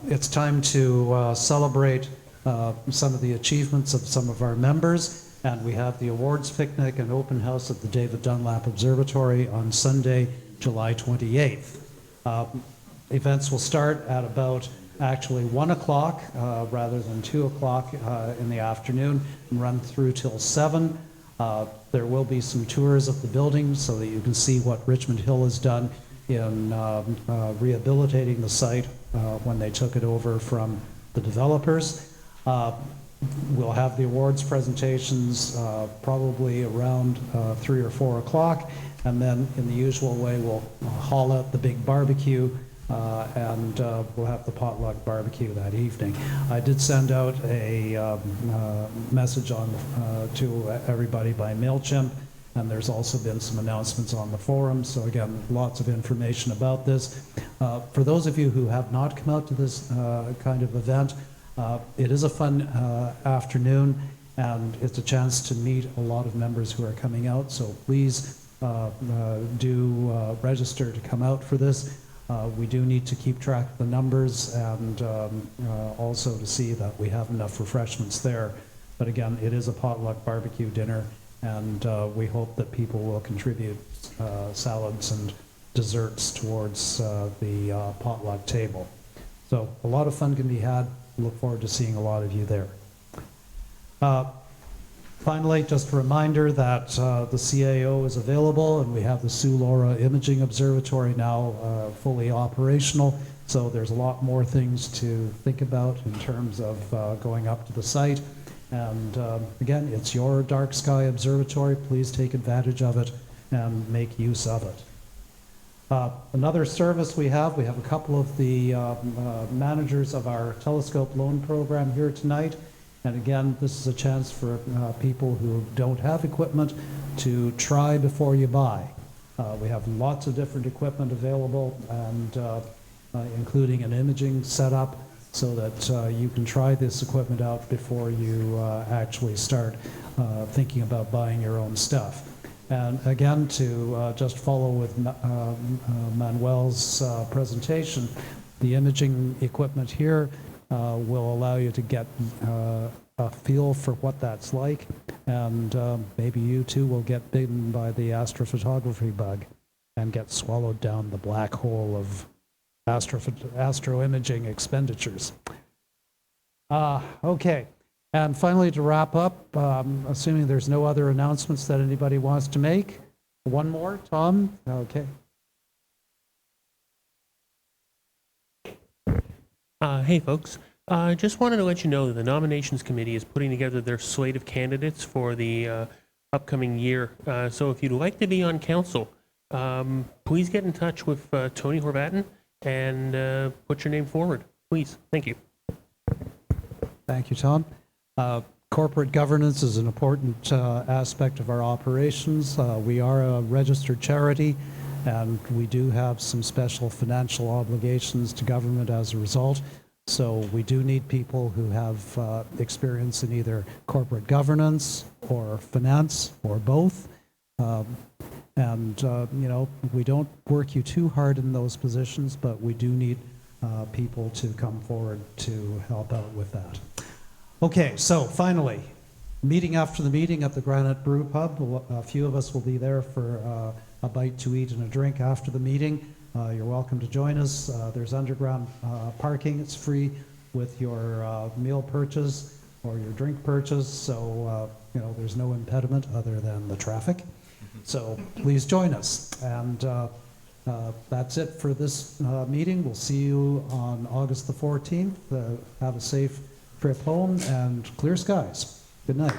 it's time to celebrate some of the achievements of some of our members. And we have the awards picnic and open house at the David Dunlap Observatory on Sunday, July 28th. Events will start at about actually 1 o'clock rather than 2 o'clock in the afternoon and run through till 7. There will be some tours of the building so that you can see what Richmond Hill has done in rehabilitating the site when they took it over from the developers. We'll have the awards presentations probably around 3 or 4 o'clock, and then in the usual way we'll haul out the big barbecue and we'll have the potluck barbecue that evening. I did send out a message to everybody by MailChimp, and there's also been some announcements on the forum, so again, lots of information about this. For those of you who have not come out to this kind of event, it is a fun afternoon, and it's a chance to meet a lot of members who are coming out, so please do register to come out for this. We do need to keep track of the numbers and also to see that we have enough refreshments there. But again, it is a potluck barbecue dinner, and we hope that people will contribute salads and desserts towards the potluck table. So a lot of fun can be had. Look forward to seeing a lot of you there. Finally, just a reminder that the CAO is available, and we have the Sue Laura Imaging Observatory now fully operational. So there's a lot more things to think about in terms of going up to the site. And again, it's your dark sky observatory. Please take advantage of it and make use of it. Another service we have a couple of the managers of our telescope loan program here tonight. And again, this is a chance for people who don't have equipment to try before you buy. We have lots of different equipment available, and including an imaging setup, so that you can try this equipment out before you actually start thinking about buying your own stuff. And again, to just follow with Manuel's presentation, the imaging equipment here will allow you to get a feel for what that's like, and maybe you too will get bitten by the astrophotography bug and get swallowed down the black hole of astro imaging expenditures. Okay, and finally, to wrap up, assuming there's no other announcements that anybody wants to make. One more, Tom? Okay. Hey folks, just wanted to let you know that the nominations committee is putting together their slate of candidates for the upcoming year. So if you'd like to be on council, please get in touch with Tony Horvatin and put your name forward, please. Thank you. Thank you, Tom. Corporate governance is an important aspect of our operations. We are a registered charity, and we do have some special financial obligations to government as a result. So we do need people who have experience in either corporate governance or finance or both. You know, we don't work you too hard in those positions, but we do need people to come forward to help out with that. Okay, so finally, meeting after the meeting at the Granite Brew Pub. A few of us will be there for a bite to eat and a drink after the meeting. You're welcome to join us. There's underground parking. It's free with your meal purchase or your drink purchase. So, you know, there's no impediment other than the traffic. So please join us. And that's it for this meeting. We'll see you on August the 14th. Have a safe trip home and clear skies. Good night.